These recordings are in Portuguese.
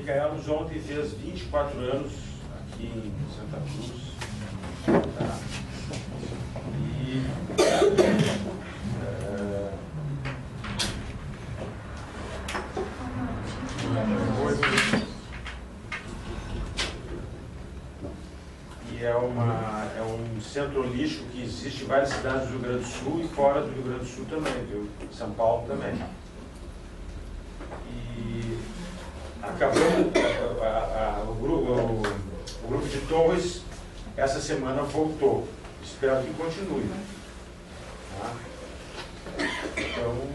Micaelos ontem fez 24 anos aqui em Santa Cruz. Tá? E é um centro holístico que existe em várias cidades do Rio Grande do Sul e fora do Rio Grande do Sul também, viu? São Paulo também. E acabou o grupo de Torres essa semana voltou. Espero que continue. Tá? Então,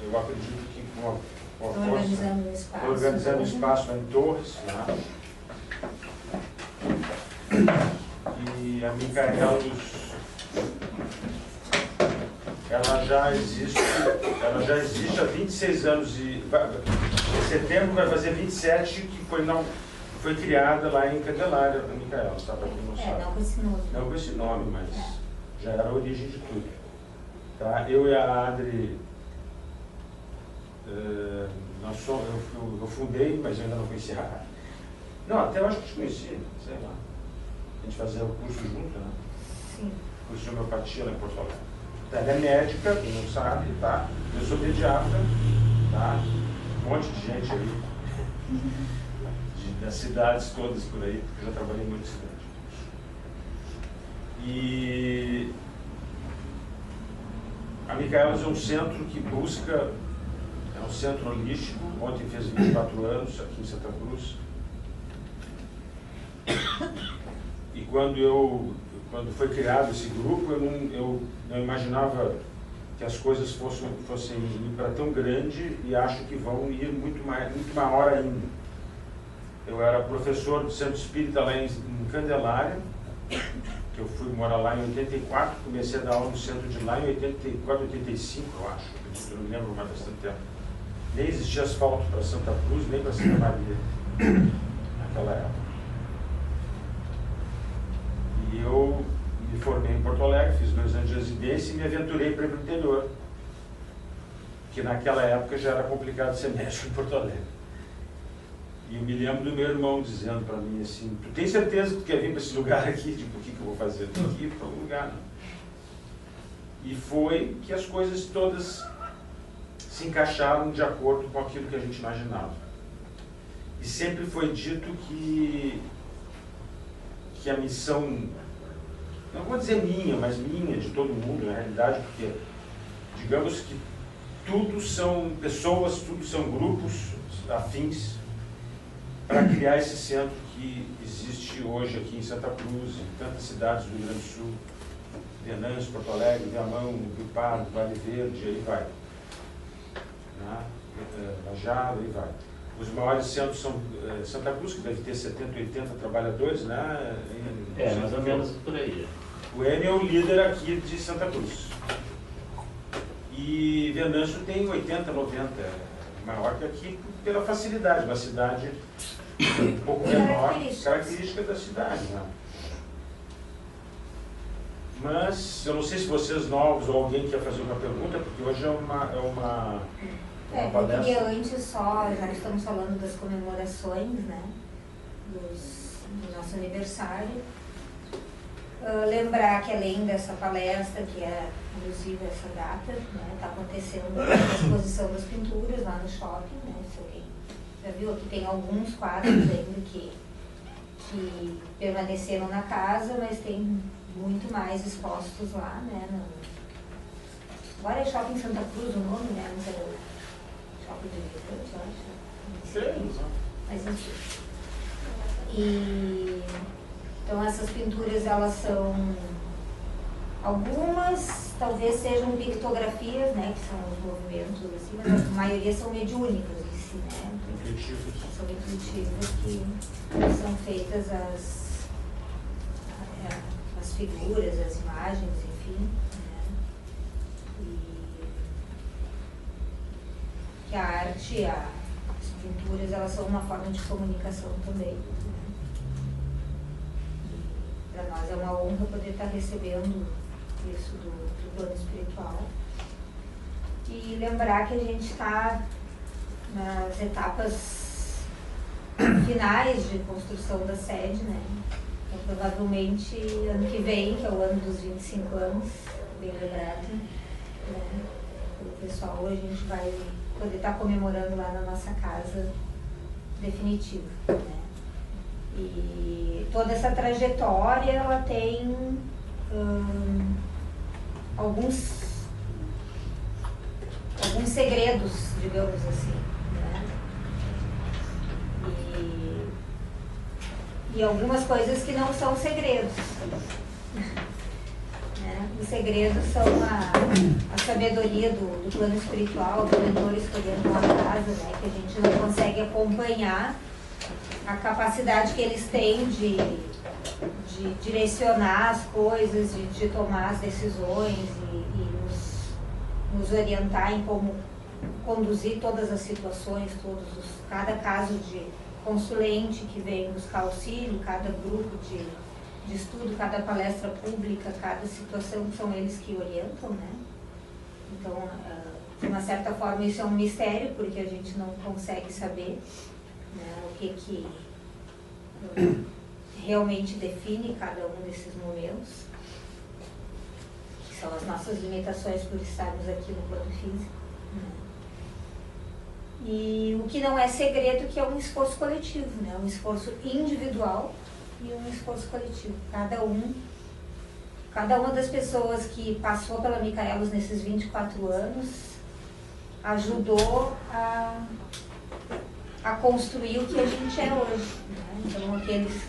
eu acredito que com a força, organizando o espaço em Torres, né? E a Micaelos, ela já existe há 26 anos e em setembro vai fazer 27, que foi criada lá em Candelária, a Micaelos, tá? Para quem não sabe. Não com esse nome. Não com esse nome, mas já era a origem de tudo. Tá? Eu e a Adri, eu fundei, mas eu ainda não conhecia a Adri. Não, até eu acho que te conhecia, sei lá. A gente fazia o curso junto, né? Sim. Curso de homeopatia lá em Porto Alegre. Então, ela é médica, quem não sabe, tá? Eu sou pediatra, tá? Um monte de gente aí, das cidades todas por aí, porque eu já trabalhei em muitas cidades. E a Micaelos é um centro que busca, é um centro holístico, ontem fez 24 anos aqui em Santa Cruz. E quando foi criado esse grupo, eu não imaginava que as coisas fossem ir para tão grande, e acho que vão ir muito maior ainda. Eu era professor do Centro Espírita lá em Candelária, que eu fui morar lá em 84, comecei a dar aula no centro de lá em 84, 85, eu acho, eu não lembro mais bastante tempo. Nem existia asfalto para Santa Cruz, nem para Santa Maria, naquela época. E eu me formei em Porto Alegre, fiz 2 anos de residência e me aventurei para ir para o interior, que naquela época já era complicado ser médico em Porto Alegre. E eu me lembro do meu irmão dizendo para mim assim: tu tem certeza que tu quer vir para esse lugar aqui? Tipo, o que eu vou fazer? Eu tenho que ir para algum lugar, não? E foi que as coisas todas se encaixaram de acordo com aquilo que a gente imaginava. E sempre foi dito que a missão, não vou dizer minha, mas minha, de todo mundo, na realidade, porque digamos que tudo são pessoas, tudo são grupos afins para criar esse centro que existe hoje aqui em Santa Cruz, em tantas cidades do Rio Grande do Sul, Venâncio, Porto Alegre, Viamão, Rio Pardo, Vale Verde, aí vai. Lajado, aí vai. Os maiores centros são Santa Cruz, que deve ter 70, 80 trabalhadores, né? Mais ou menos por aí. O Enio é o líder aqui de Santa Cruz. E Venâncio tem 80, 90, maior que aqui, pela facilidade, uma cidade um pouco menor, característica da cidade, né? Mas eu não sei se vocês novos ou alguém quer fazer uma pergunta, porque hoje é uma eu queria antes só, já que estamos falando das comemorações, né, do nosso aniversário, lembrar que além dessa palestra, que é inclusive essa data, né, está acontecendo a exposição das pinturas lá no shopping, né, se alguém já viu, aqui tem alguns quadros ainda que permaneceram na casa, mas tem muito mais expostos lá, né, agora é Shopping Santa Cruz o nome, né, não sei. Shopping de Vitória, eu acho. Sim. Mas enfim. E então essas pinturas, elas são, algumas talvez sejam pictografias, né, que são os movimentos assim, mas a maioria são mediúnicas em si, né? São intuitivas, que são feitas as figuras, as imagens, enfim. Que a arte, as pinturas, elas são uma forma de comunicação também. Né? Para nós é uma honra poder estar recebendo isso do plano espiritual. E lembrar que a gente está nas etapas finais de construção da sede, né? Então, provavelmente, ano que vem, que é o ano dos 25 anos, bem lembrado, né? O pessoal, a gente vai poder estar comemorando lá na nossa casa definitiva, né? E toda essa trajetória, ela tem alguns segredos, digamos assim, né? E algumas coisas que não são segredos, né? Os segredos são a sabedoria do plano espiritual, do mentor escolhendo uma casa, né? Que a gente não consegue acompanhar a capacidade que eles têm de direcionar as coisas, de tomar as decisões e nos orientar em como conduzir todas as situações, cada caso de consulente que vem buscar auxílio, cada grupo de estudo, cada palestra pública, cada situação, são eles que orientam, né? Então, de uma certa forma, isso é um mistério, porque a gente não consegue saber, né, o que realmente define cada um desses momentos, que são as nossas limitações por estarmos aqui no plano físico, né? E o que não é segredo, que é um esforço coletivo, né? Um esforço individual e um esforço coletivo. Cada uma das pessoas que passou pela Micaelos nesses 24 anos ajudou a construir o que a gente é hoje, né? Então, aqueles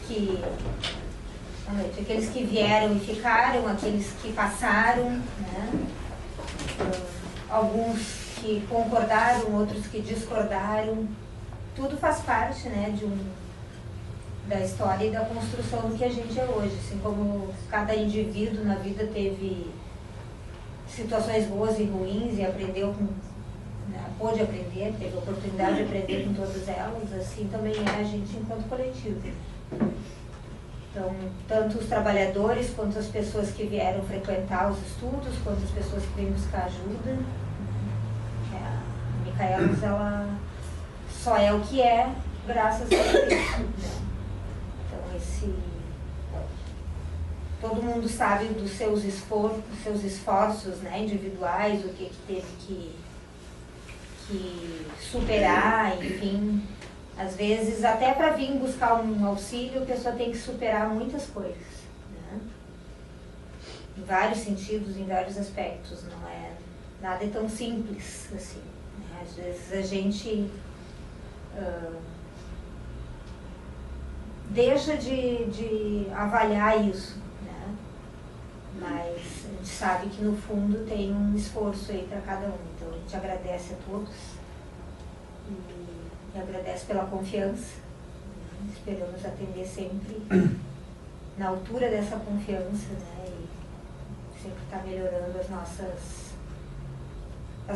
que vieram e ficaram, aqueles que passaram, né? Alguns que concordaram, outros que discordaram, tudo faz parte, né, da história e da construção do que a gente é hoje. Assim como cada indivíduo na vida teve situações boas e ruins e aprendeu pôde aprender, teve a oportunidade de aprender com todas elas, assim também é a gente enquanto coletivo. Então, tanto os trabalhadores, quanto as pessoas que vieram frequentar os estudos, quanto as pessoas que vêm buscar ajuda. A Micaelos, ela só é o que é graças a Deus, né? Então, todo mundo sabe dos seus esforços, né, individuais, o que teve que superar, enfim. Às vezes, até para vir buscar um auxílio, a pessoa tem que superar muitas coisas, né? Em vários sentidos, em vários aspectos. Nada é tão simples assim, né? Às vezes a gente deixa de avaliar isso, né? Mas a gente sabe que no fundo tem um esforço aí para cada um. Então a gente agradece a todos e agradece pela confiança, né? Esperamos atender sempre na altura dessa confiança, né? E sempre estar melhorando as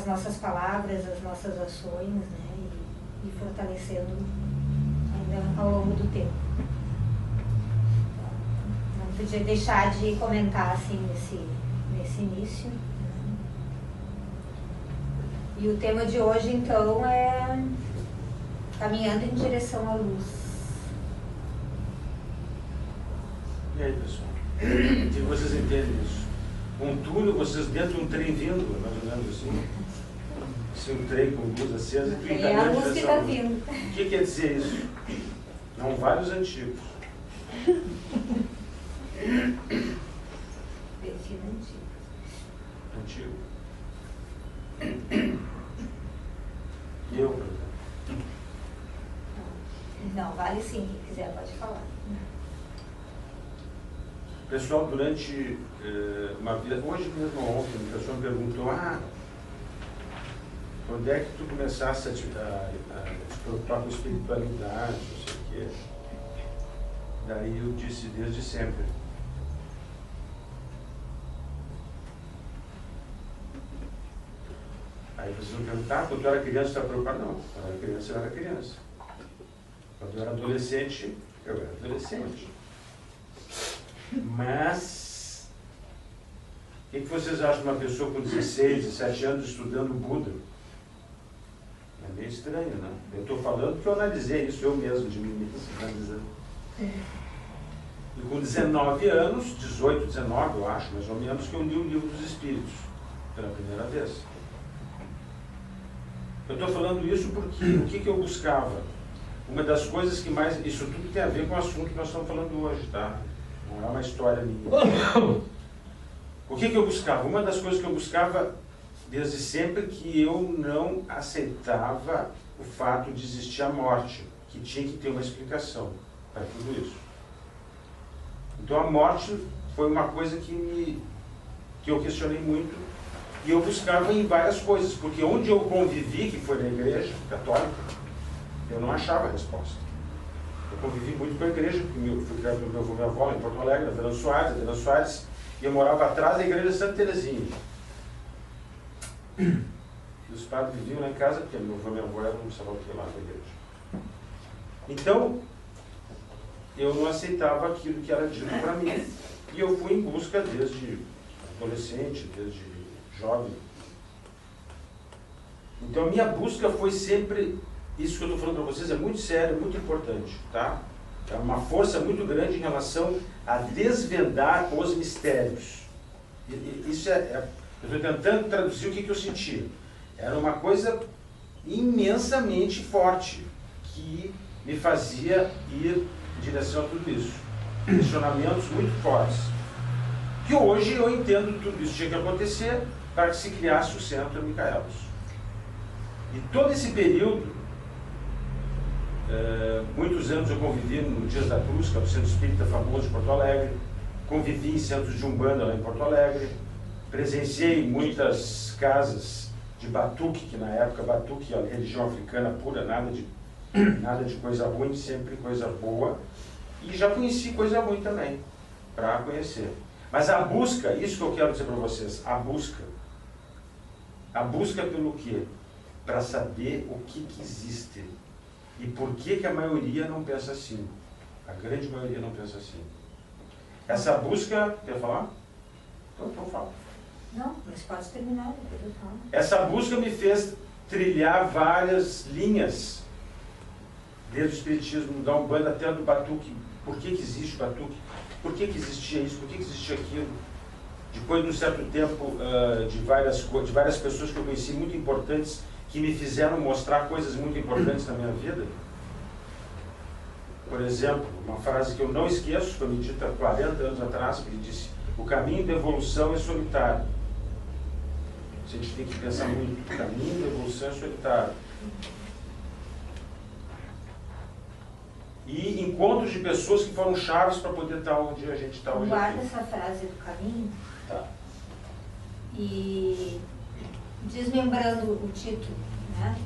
nossas palavras, as nossas ações, né? E fortalecendo ainda ao longo do tempo. Então, não podia deixar de comentar assim nesse início, né? E o tema de hoje, então, é caminhando em direção à luz. E aí, pessoal? O que vocês entendem disso? Um túnel, vocês dentro de um trem vindo, mais ou menos assim. Se um trem com luz acesa, tu É a luz que está vindo. O que quer dizer isso? Não vários antigos. Defina antigo. Antigo. E eu, por exemplo? Não, vale sim, quem quiser pode falar. Pessoal, durante uma vida, hoje mesmo, ontem, a pessoa me perguntou, quando é que tu começasse a se preocupar com espiritualidade, não sei o quê? Daí eu disse, desde sempre. Aí vocês vão perguntar, quando eu era criança, você estava preocupado? Não, quando eu era criança, eu era criança. Quando eu era adolescente, eu era adolescente. Mas, o que vocês acham de uma pessoa com 16, 17 anos estudando Buda? É meio estranho, né? Eu estou falando porque eu analisei isso eu mesmo, de mim mesmo, analisando. E com 19 anos, 18, 19, eu acho, mais ou menos, que eu li o Livro dos Espíritos, pela primeira vez. Eu estou falando isso porque o que eu buscava? Uma das coisas que mais... Isso tudo tem a ver com o assunto que nós estamos falando hoje, tá? Não é uma história minha. O que eu buscava? Uma das coisas que eu buscava desde sempre, que eu não aceitava o fato de existir a morte, que tinha que ter uma explicação para tudo isso. Então a morte foi uma coisa que eu questionei muito, e eu buscava em várias coisas, porque onde eu convivi, que foi na igreja católica, eu não achava a resposta. Eu convivi muito com a igreja, porque eu fui criado pelo meu avô e minha avó em Porto Alegre, na Venâncio Soares, e eu morava atrás da igreja de Santa Teresinha. E os padres viviam lá em casa, porque meu avô e minha avó eram no salão lá da igreja. Então, eu não aceitava aquilo que era dito para mim. E eu fui em busca desde adolescente, desde jovem. Então, a minha busca foi sempre... Isso que eu estou falando para vocês é muito sério, muito importante, tá? É uma força muito grande em relação a desvendar os mistérios. Isso eu estou tentando traduzir o que eu sentia. Era uma coisa imensamente forte que me fazia ir em direção a tudo isso. Questionamentos muito fortes. Que hoje eu entendo tudo isso tinha que acontecer para que se criasse o Centro Micaelos. E todo esse período, muitos anos eu convivi no Dias da Cruz, que é o centro espírita famoso de Porto Alegre, convivi em centros de Umbanda lá em Porto Alegre, presenciei muitas casas de batuque, que na época batuque, a religião africana pura, nada de coisa ruim, sempre coisa boa, e já conheci coisa ruim também, para conhecer. Mas a busca, isso que eu quero dizer para vocês, a busca pelo quê? Para saber o que existe. E por que a maioria não pensa assim? A grande maioria não pensa assim. Essa busca... Quer falar? Então fala. Não, mas pode terminar, depois eu falo. Essa busca me fez trilhar várias linhas, desde o Espiritismo, da Umbanda até do Batuque. Por que existe o Batuque? Por que existia isso? Por que existia aquilo? Depois de um certo tempo, de várias pessoas que eu conheci, muito importantes, que me fizeram mostrar coisas muito importantes na minha vida. Por exemplo, uma frase que eu não esqueço, foi me dita há 40 anos atrás, que ele disse: o caminho da evolução é solitário. A gente tem que pensar muito, o caminho da evolução é solitário. E encontros de pessoas que foram chaves para poder estar onde a gente está hoje. Guarda essa frase do caminho. Tá. E desmembrando o título, né?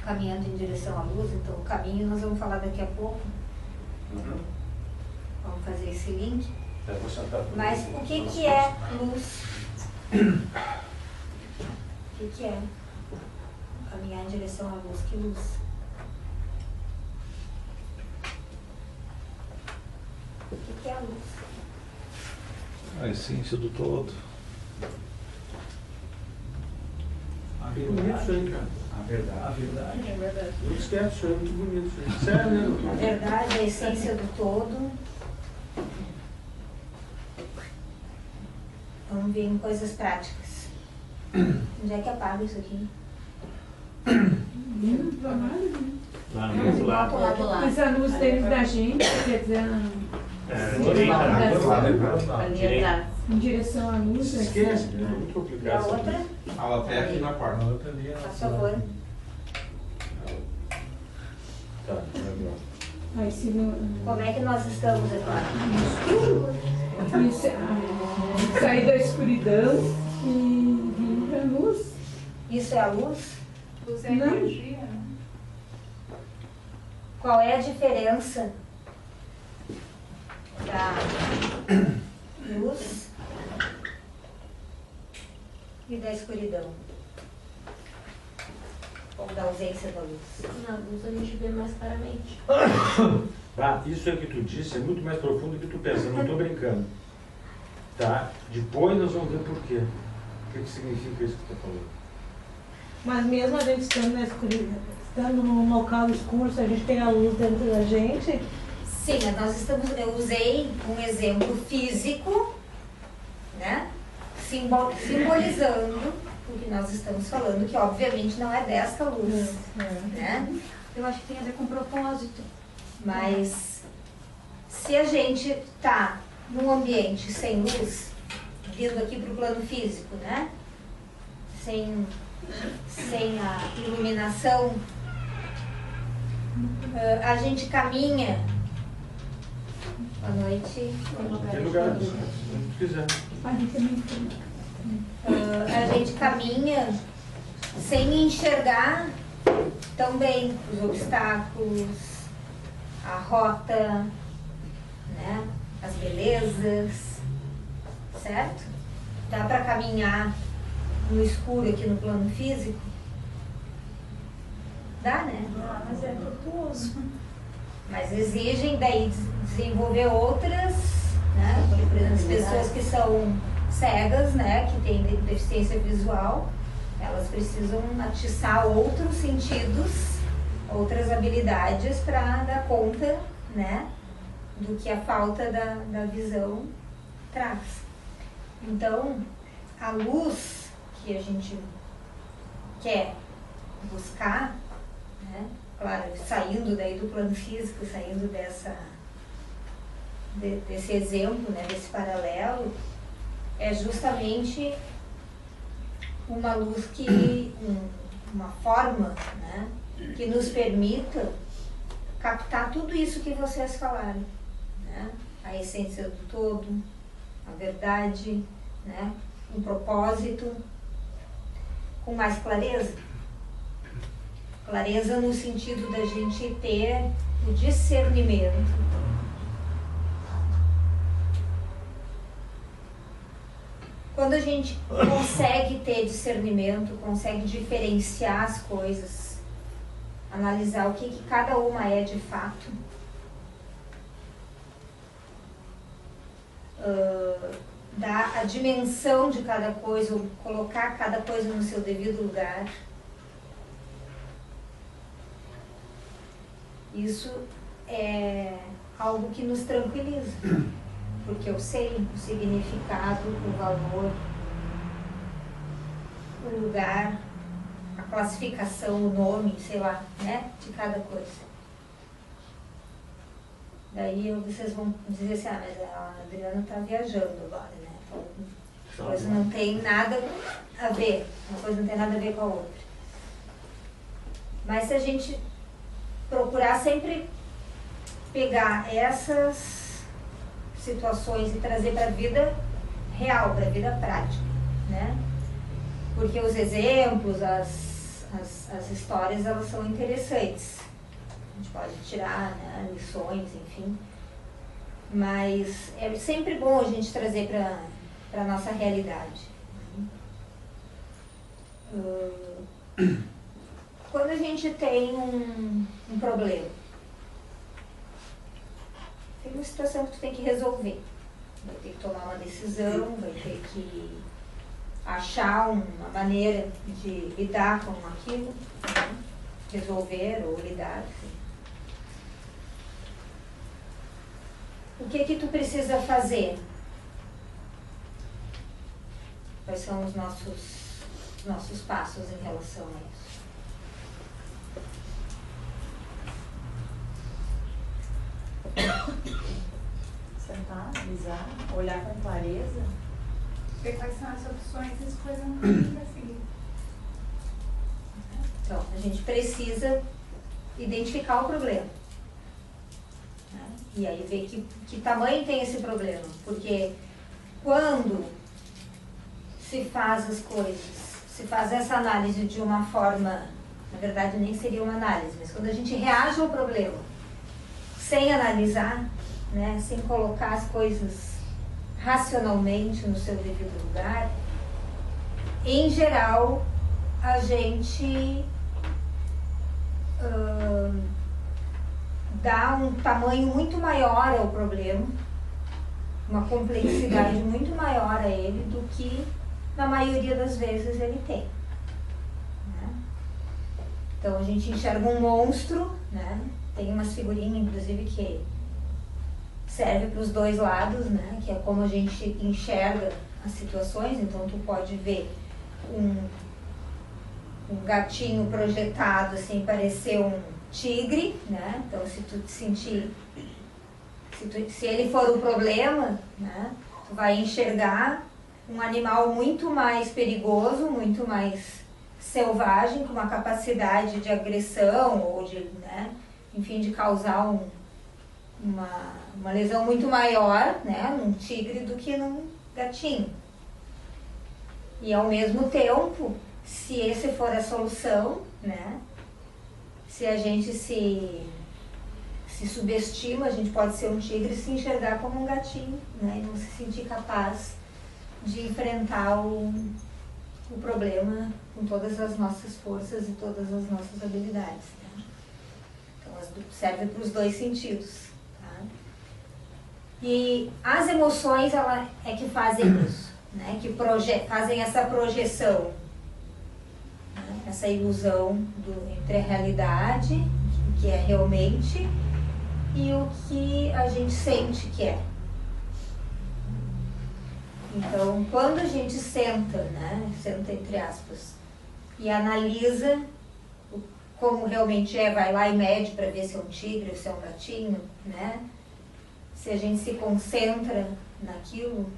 Caminhando em direção à luz, então o caminho nós vamos falar daqui a pouco. Uhum. Vamos fazer esse link. Mas o que é luz? O que é caminhar em direção à luz? Que luz? O que é a luz? A essência do todo. Bonito isso aí, cara. A verdade. É verdade. Eu esqueço, isso é muito bonito isso aí. Sério, né? A verdade, a essência do todo. Vamos ver em coisas práticas. Onde é que apaga isso aqui? Lá no outro lado. Do outro lado. Mas a luz dentro da gente, quer dizer, em direção à luz. Esquece, é muito E a complicado. outra? Ela até aqui na quarta. Por favor. Tá, legal. Aí, se não, Como é que nós estamos agora? sair da escuridão e vir para a luz. Isso é a luz? Luz é Não. energia. Qual é a diferença da luz e da escuridão? Ou da ausência da luz? Na luz a gente vê mais claramente. Ah, isso aí que tu disse é muito mais profundo do que tu pensa, eu não estou brincando. Tá? Depois nós vamos ver por quê. O que significa isso que tu está falando? Mas mesmo a gente estando na escuridão, estando num local escuro, se a gente tem a luz dentro da gente... Sim, mas eu usei um exemplo físico, né? Simbolizando o que nós estamos falando, que obviamente não é desta luz, né? Eu acho que tem a ver com propósito. Mas se a gente está num ambiente sem luz, vindo aqui para o plano físico, né? Sem a iluminação, a gente caminha. Boa noite. Tem lugar, se quiser. A gente caminha sem enxergar também os obstáculos, a rota, né? As belezas, certo? Dá para caminhar no escuro aqui no plano físico? Dá, né? Ah, mas é tortuoso. Mas exigem daí desenvolver outras, né? Por exemplo, as pessoas que são cegas, né? Que têm deficiência visual, elas precisam atiçar outros sentidos, outras habilidades para dar conta, né? Do que a falta da visão traz. Então, a luz que a gente quer buscar, né? Claro, saindo daí do plano físico, saindo desse exemplo, né? Desse paralelo, é justamente uma luz uma forma, né? Que nos permita captar tudo isso que vocês falaram, né? A essência do todo, a verdade, né? Um propósito, com mais clareza. Clareza no sentido da gente ter o discernimento. Quando a gente consegue ter discernimento, consegue diferenciar as coisas, analisar o que cada uma é de fato, dar a dimensão de cada coisa, colocar cada coisa no seu devido lugar. Isso é algo que nos tranquiliza, porque eu sei o significado, o valor, o lugar, a classificação, o nome, sei lá, né, de cada coisa. Daí vocês vão dizer assim, ah, mas a Adriana está viajando agora, né? Uma coisa não tem nada a ver, uma coisa não tem nada a ver com a outra. Mas se a gente procurar sempre pegar essas situações e trazer para a vida real, para a vida prática, né? Porque os exemplos, as histórias, elas são interessantes. A gente pode tirar, né, lições, enfim. Mas é sempre bom a gente trazer para a nossa realidade. Quando a gente tem um problema, tem uma situação que tu tem que resolver. Vai ter que tomar uma decisão, vai ter que achar uma maneira de lidar com aquilo, né? Resolver ou lidar. Assim. O que tu precisa fazer? Quais são os nossos passos em relação a isso? Sentar, analisar, olhar com clareza. Ver quais são as opções e escolher um caminho para seguir. Então, a gente precisa identificar o problema. Né? E aí ver que tamanho tem esse problema. Porque quando se faz as coisas, se faz essa análise de uma forma, na verdade nem seria uma análise, mas quando a gente reage ao problema sem analisar, né, sem colocar as coisas racionalmente no seu devido lugar, em geral a gente dá um tamanho muito maior ao problema, uma complexidade muito maior a ele do que na maioria das vezes ele tem. Né? Então a gente enxerga um monstro, né? Tem umas figurinhas, inclusive, que serve para os dois lados, né? Que é como a gente enxerga as situações. Então tu pode ver um gatinho projetado, assim, parecer um tigre, né? Então se tu te sentir, se ele for o problema, né? Tu vai enxergar um animal muito mais perigoso, muito mais selvagem, com uma capacidade de agressão ou de, né, enfim, de causar uma lesão muito maior, né, num tigre do que num gatinho. E ao mesmo tempo, se esse for a solução, né, se a gente se subestima, a gente pode ser um tigre e se enxergar como um gatinho, né, e não se sentir capaz de enfrentar o problema com todas as nossas forças e todas as nossas habilidades, né? Então serve para os dois sentidos, tá? E as emoções, ela é que fazem isso, né? Que fazem essa projeção, né? Essa ilusão entre a realidade, o que é realmente, e o que a gente sente que é. Então, quando a gente senta, né, senta entre aspas, e analisa como realmente é, vai lá e mede para ver se é um tigre ou se é um gatinho, né, se a gente se concentra naquilo,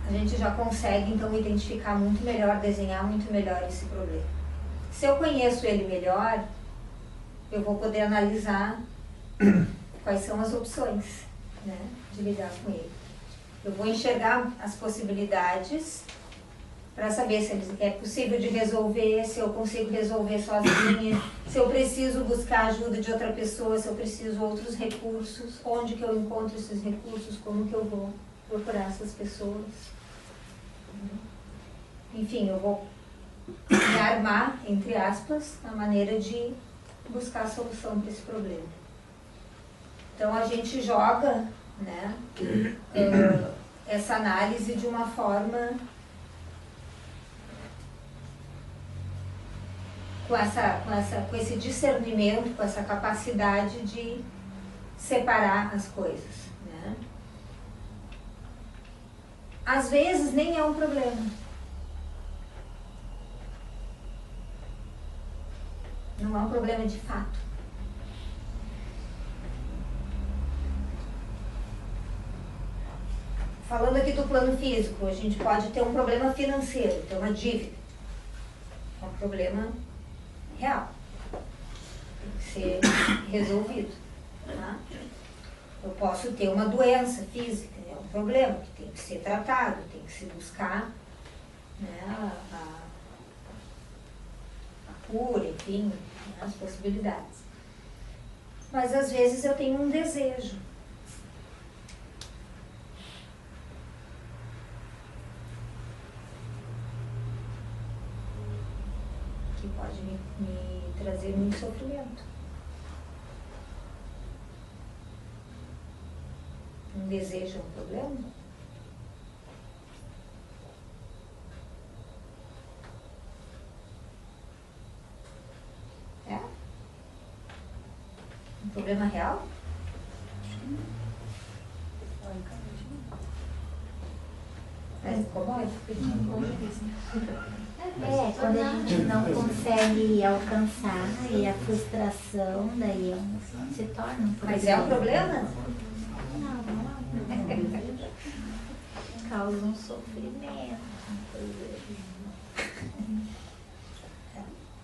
a gente já consegue, então, identificar muito melhor, desenhar muito melhor esse problema. Se eu conheço ele melhor, eu vou poder analisar quais são as opções, né, de lidar com ele. Eu vou enxergar as possibilidades para saber se é possível de resolver, se eu consigo resolver sozinha, se eu preciso buscar ajuda de outra pessoa, se eu preciso de outros recursos, onde que eu encontro esses recursos, como que eu vou procurar essas pessoas. Enfim, eu vou me armar, entre aspas, na maneira de buscar a solução para esse problema. Então a gente joga, né, essa análise de uma forma com esse discernimento, com essa capacidade de separar as coisas, né? Às vezes nem é um problema. Não é um problema de fato. Falando aqui do plano físico, a gente pode ter um problema financeiro, ter uma dívida. É um problema real. Tem que ser resolvido. Tá? Eu posso ter uma doença física, é um problema que tem que ser tratado, tem que se buscar, né, a cura, enfim, né, as possibilidades. Mas às vezes eu tenho um desejo. Que pode me trazer muito sofrimento. Um desejo é um problema? É? Um problema real? Mas incomoda? Quando a gente não consegue alcançar e a frustração, daí se torna um problema. Mas é um problema? Não. Causa um sofrimento.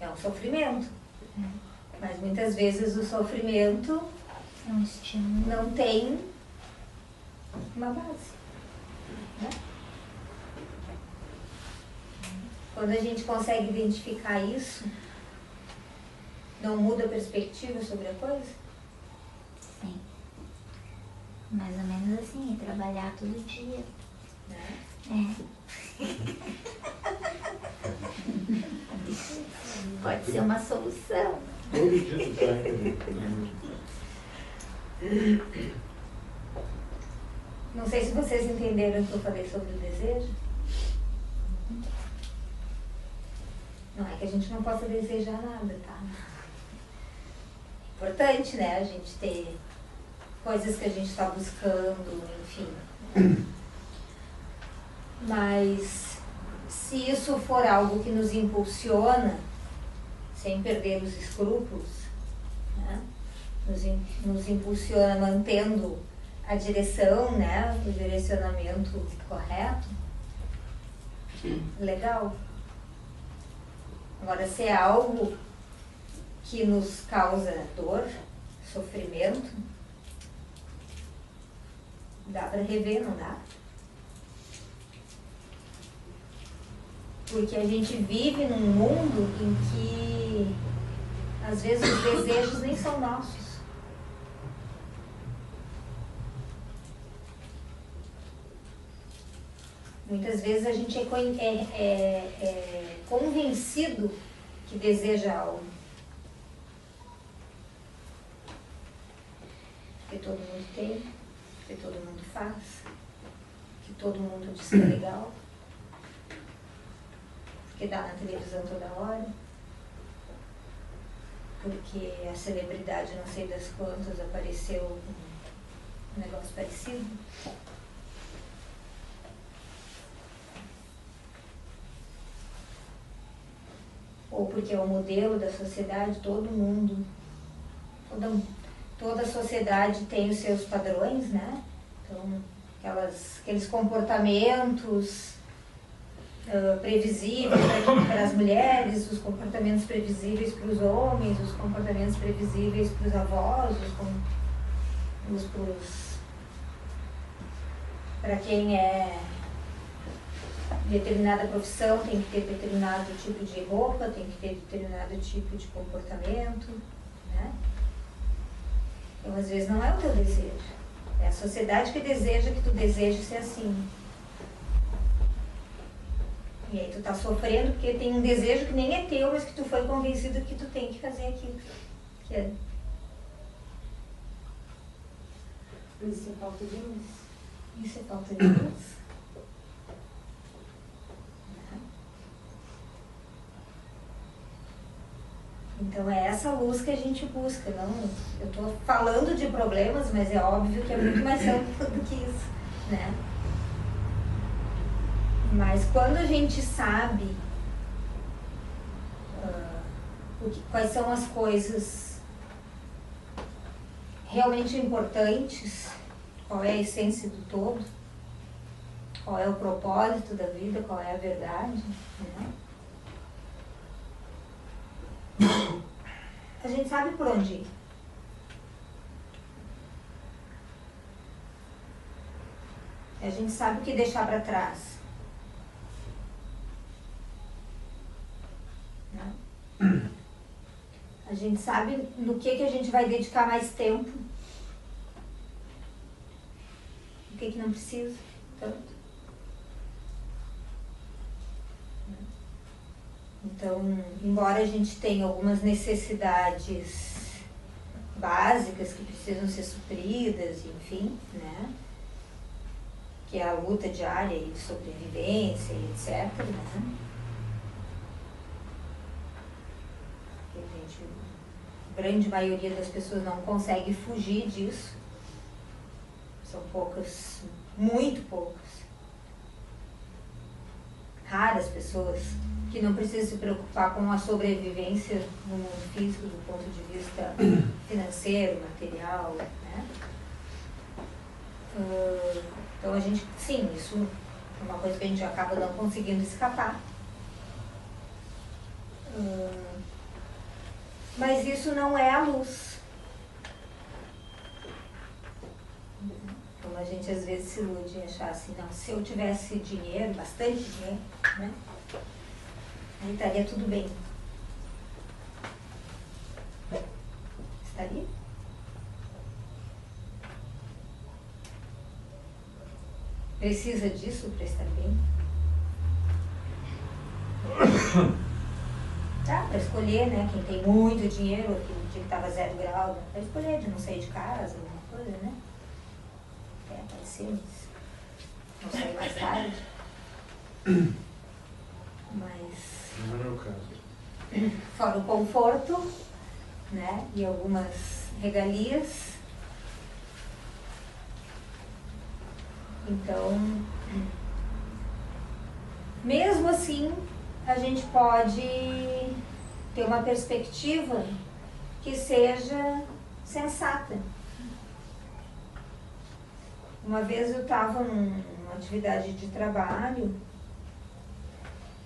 É um sofrimento. Mas muitas vezes o sofrimento É um estímulo. não tem uma base, né? Quando a gente consegue identificar isso, não muda a perspectiva sobre a coisa? Sim. Mais ou menos assim, trabalhar todo dia. Né? Pode ser uma solução. Todo dia tu tá. Não sei se vocês entenderam o que eu falei sobre o desejo. Não é que a gente não possa desejar nada, tá? É importante, né? A gente ter coisas que a gente está buscando, enfim. Mas se isso for algo que nos impulsiona, sem perder os escrúpulos, né? Nos impulsiona mantendo a direção, né? O direcionamento correto, legal. Agora, se é algo que nos causa dor, sofrimento, dá para rever, não dá? Porque a gente vive num mundo em que, às vezes, os desejos nem são nossos. Muitas vezes a gente é convencido que deseja algo. Porque todo mundo tem, porque todo mundo faz, que todo mundo diz que é legal, porque dá na televisão toda hora, porque a celebridade não sei das quantas apareceu um negócio parecido. Ou porque é o modelo da sociedade, todo mundo, toda a sociedade tem os seus padrões, né? Então, aqueles comportamentos previsíveis para as mulheres, os comportamentos previsíveis para os homens, os comportamentos previsíveis para os avós, para quem é determinada profissão tem que ter determinado tipo de roupa, tem que ter determinado tipo de comportamento, né? Então, às vezes, não é o teu desejo. É a sociedade que deseja que tu deseje ser assim. E aí tu tá sofrendo porque tem um desejo que nem é teu, mas que tu foi convencido que tu tem que fazer aquilo. Que é... Isso é falta de luz. Isso é falta de luz. Então é essa luz que a gente busca. Não, eu estou falando de problemas, mas é óbvio que é muito mais amplo do que isso, né? Mas quando a gente sabe quais são as coisas realmente importantes, qual é a essência do todo, qual é o propósito da vida, qual é a verdade, né? A gente sabe por onde ir. A gente sabe o que deixar para trás. Né? A gente sabe no que a gente vai dedicar mais tempo. O que não precisa tanto. Então, embora a gente tenha algumas necessidades básicas que precisam ser supridas, enfim, né? Que é a luta diária de sobrevivência e etc, né? Que a grande maioria das pessoas não consegue fugir disso. São poucas, muito poucas, raras pessoas que não precisam se preocupar com a sobrevivência no mundo físico do ponto de vista financeiro, material, né? Então a gente, sim, isso é uma coisa que a gente acaba não conseguindo escapar. Mas isso não é a luz. Como a gente às vezes se ilude em achar assim, não, se eu tivesse dinheiro, bastante dinheiro, né? Aí estaria tudo bem. Estaria? Precisa disso para estar bem? Tá, para escolher, né? Quem tem muito dinheiro, aquele dia que estava 0 grau, né? Para escolher de não sair de casa, alguma coisa, né? Pode ser, mas não sair mais tarde. Mas... Não é o meu caso. fora o conforto, né, e algumas regalias. Então, mesmo assim, a gente pode ter uma perspectiva que seja sensata. Uma vez eu estava numa atividade de trabalho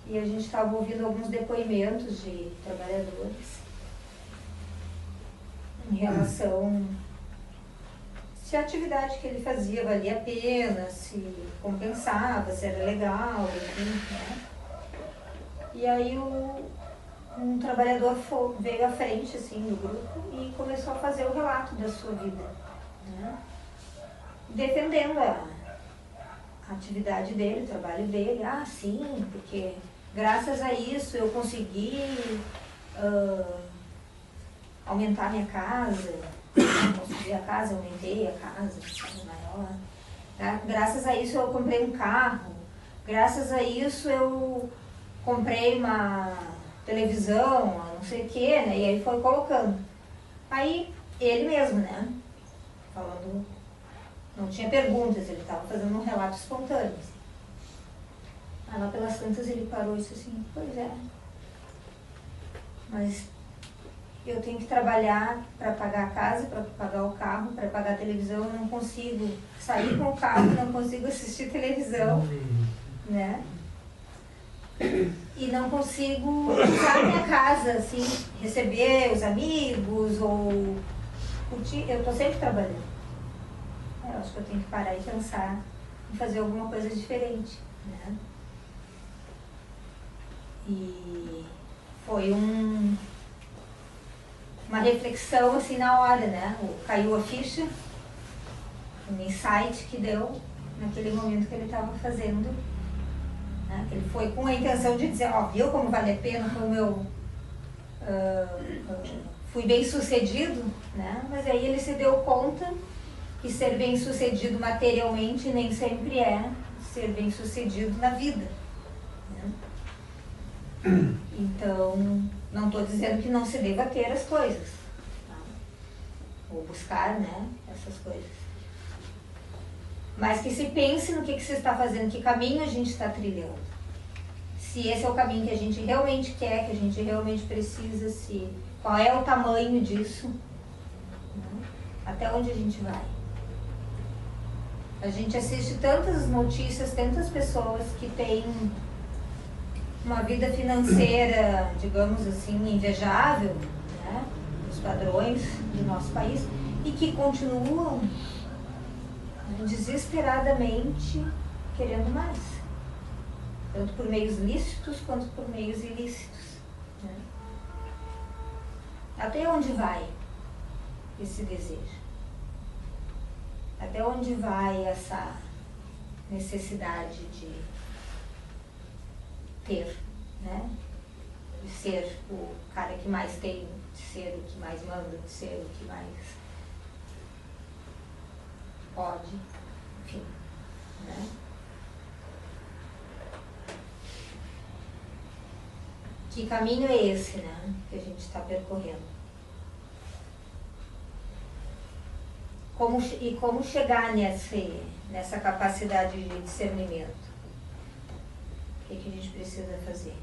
e a gente estava ouvindo alguns depoimentos de trabalhadores em relação se a atividade que ele fazia valia a pena, se compensava, se era legal, enfim, né? E aí um trabalhador veio à frente assim, do grupo e começou a fazer o relato da sua vida, né? Defendendo a atividade dele, o trabalho dele. Ah, sim, porque graças a isso eu consegui aumentar minha casa, construir a casa, aumentei a casa, maior. Tá? Graças a isso eu comprei um carro, graças a isso eu comprei uma televisão, não sei o que, né? E aí foi colocando. Aí ele mesmo, né? Falando, não tinha perguntas, ele estava fazendo um relato espontâneo. Assim. Aí lá pelas tantas ele parou e disse assim, pois é, mas eu tenho que trabalhar para pagar a casa, para pagar o carro, para pagar a televisão, eu não consigo sair com o carro, não consigo assistir televisão, né? E não consigo usar a minha casa, assim, receber os amigos ou curtir, eu estou sempre trabalhando. Eu acho que eu tenho que parar e pensar em fazer alguma coisa diferente, né? E foi uma reflexão assim na hora, né? Caiu a ficha, um insight que deu naquele momento que ele estava fazendo, né? Ele foi com a intenção de dizer, ó, viu como vale a pena, como eu fui bem sucedido, né? Mas aí ele se deu conta que ser bem sucedido materialmente nem sempre é ser bem sucedido na vida, né? Então, não estou dizendo que não se deva ter as coisas, tá? Ou buscar, né, essas coisas. Mas que se pense no que se está fazendo, que caminho a gente está trilhando. Se esse é o caminho que a gente realmente quer, que a gente realmente precisa, se qual é o tamanho disso, né? Até onde a gente vai. A gente assiste tantas notícias, tantas pessoas que têm uma vida financeira, digamos assim, invejável, né, os padrões do nosso país, e que continuam, né, desesperadamente querendo mais, tanto por meios lícitos quanto por meios ilícitos, né? Até onde vai esse desejo? Até onde vai essa necessidade de ter, né? De ser o cara que mais tem, de ser o que mais manda, de ser o que mais pode, enfim, né? Que caminho é esse, né? Que a gente está percorrendo? Como chegar nessa capacidade de discernimento? O que a gente precisa fazer?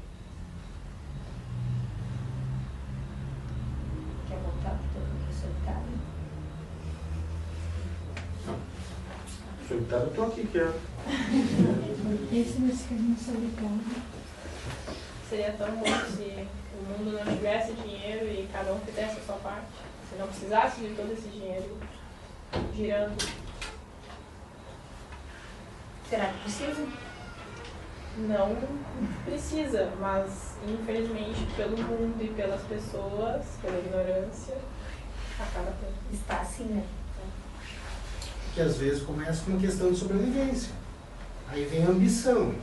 Quer voltar para o teu caminho solitário? Solitário eu estou aqui, quero. Esse nesse caminho solitário. Seria tão bom se o mundo não tivesse dinheiro e cada um fizesse a sua parte. Se não precisasse de todo esse dinheiro girando. Será que precisa? Não precisa, mas infelizmente pelo mundo e pelas pessoas, pela ignorância, acaba tendo. Está assim, né? Que às vezes começa com uma questão de sobrevivência. Aí vem a ambição.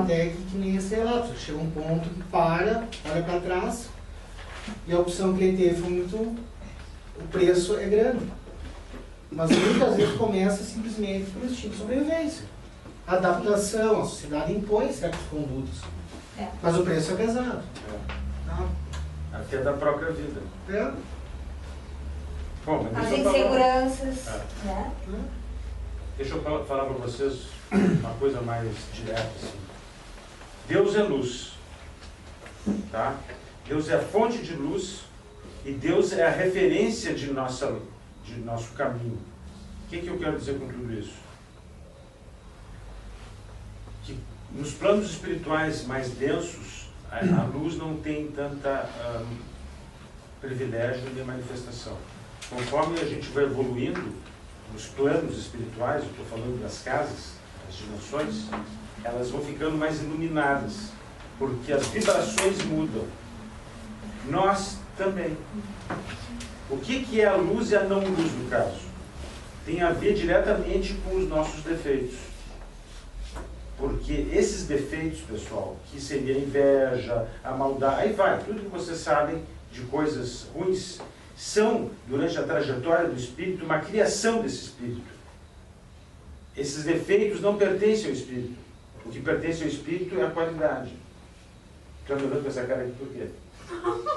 Até que nem esse relato, chega um ponto que olha para trás e a opção que ele teve foi muito. O preço é grande. Mas muitas vezes começa simplesmente por instinto de sobrevivência. A adaptação, a sociedade impõe certas condutas. É. Mas o preço é pesado. Até da própria vida. É. Bom, mas As deixa eu falar- inseguranças, É. né? Deixa eu falar para vocês uma coisa mais direta. Assim. Deus é luz. Tá? Deus é a fonte de luz e Deus é a referência de nosso caminho. O que eu quero dizer com tudo isso? Que nos planos espirituais mais densos, a luz não tem tanta privilégio de manifestação. Conforme a gente vai evoluindo nos planos espirituais, eu estou falando das casas, das dimensões, elas vão ficando mais iluminadas, porque as vibrações mudam. Nós também. O que é a luz e a não luz no caso? Tem a ver diretamente com os nossos defeitos. Porque esses defeitos, pessoal, que seria a inveja, a maldade, aí vai, tudo que vocês sabem de coisas ruins, são, durante a trajetória do espírito, uma criação desse espírito. Esses defeitos não pertencem ao espírito. O que pertence ao espírito é a qualidade. Está me olhando com essa cara aqui por quê?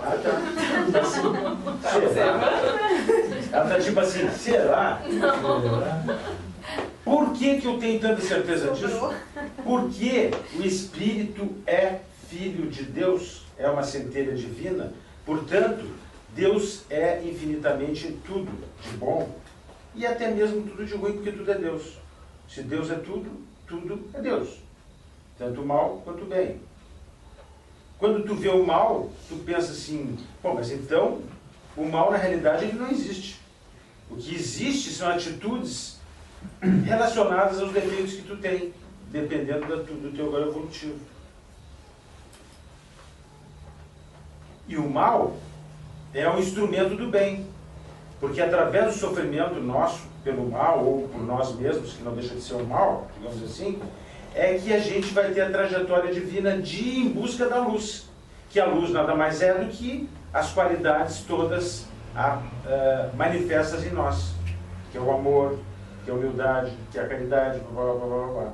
Ah, tá. Assim, será? Ela está tipo assim, será? Por que eu tenho tanta certeza disso? Porque o espírito é filho de Deus, é uma centelha divina, portanto, Deus é infinitamente tudo de bom e até mesmo tudo de ruim, porque tudo é Deus. Se Deus é tudo, tudo é Deus. Tanto o mal quanto o bem. Quando tu vê o mal, tu pensa assim, bom, mas então o mal na realidade ele não existe. O que existe são atitudes relacionadas aos defeitos que tu tem, dependendo do teu grau evolutivo. E o mal é um instrumento do bem, porque através do sofrimento nosso pelo mal, ou por nós mesmos, que não deixa de ser o mal, digamos assim, é que a gente vai ter a trajetória divina de ir em busca da luz, que a luz nada mais é do que as qualidades todas manifestas em nós, que é o amor, que é a humildade, que é a caridade, blá, blá, blá, blá, blá.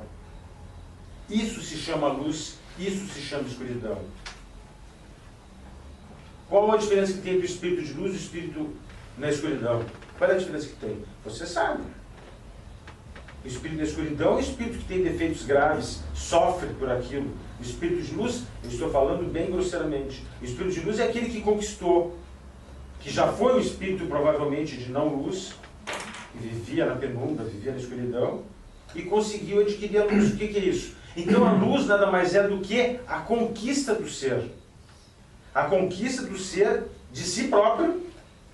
Isso se chama luz, isso se chama escuridão. Qual a diferença que tem entre o espírito de luz e o espírito na escuridão? Qual é a diferença que tem? Você sabe. O espírito da escuridão é o espírito que tem defeitos graves, sofre por aquilo. O espírito de luz, eu estou falando bem grosseiramente, o espírito de luz é aquele que conquistou, que já foi um espírito provavelmente de não luz, que vivia na penumbra, vivia na escuridão, e conseguiu adquirir a luz. O que é isso? Então a luz nada mais é do que a conquista do ser. A conquista do ser de si próprio,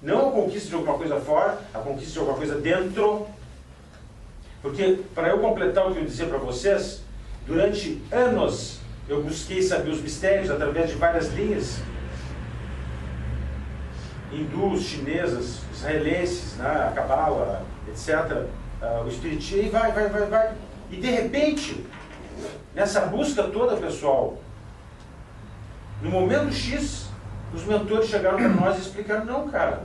não a conquista de alguma coisa fora, a conquista de alguma coisa dentro. Porque, para eu completar o que eu disse para vocês, durante anos eu busquei saber os mistérios através de várias linhas hindus, chinesas, israelenses, né, a Cabala, etc., o Espiritismo, e vai. E de repente, nessa busca toda, pessoal, no momento X, os mentores chegaram para nós e explicaram, não, cara,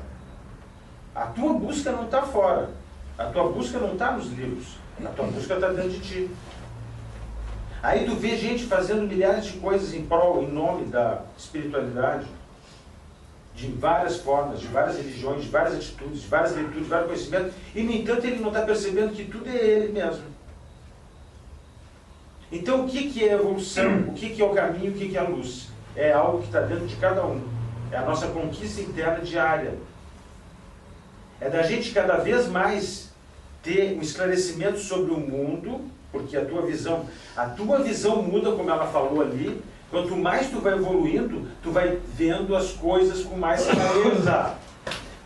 a tua busca não está fora, a tua busca não está nos livros, a tua busca está dentro de ti. Aí tu vê gente fazendo milhares de coisas em prol, em nome da espiritualidade, de várias formas, de várias religiões, de várias atitudes, de várias leituras, de vários conhecimentos, e no entanto ele não está percebendo que tudo é ele mesmo. Então o que é a evolução? O que é o caminho? O que é a luz? É algo que está dentro de cada um. É a nossa conquista interna diária. É da gente cada vez mais ter um esclarecimento sobre o mundo, porque a tua visão muda, como ela falou ali. Quanto mais tu vai evoluindo, tu vai vendo as coisas com mais clareza.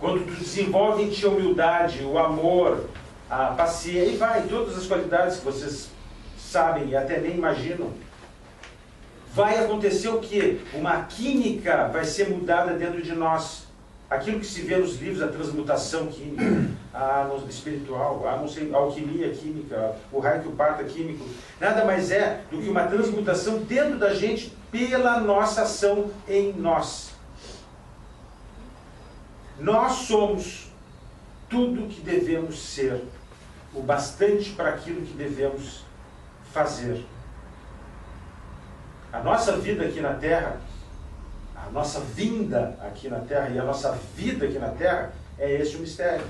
Quando tu desenvolve em ti a humildade, o amor, a paciência, e vai, todas as qualidades que vocês sabem e até nem imaginam, vai acontecer o quê? Uma química vai ser mudada dentro de nós. Aquilo que se vê nos livros, a transmutação química, a espiritual, a não sei, a alquimia química, o raio que o parta químico, nada mais é do que uma transmutação dentro da gente pela nossa ação em nós. Nós somos tudo que devemos ser, o bastante para aquilo que devemos fazer. A nossa vida aqui na Terra, a nossa vinda aqui na Terra e a nossa vida aqui na Terra, é esse o mistério.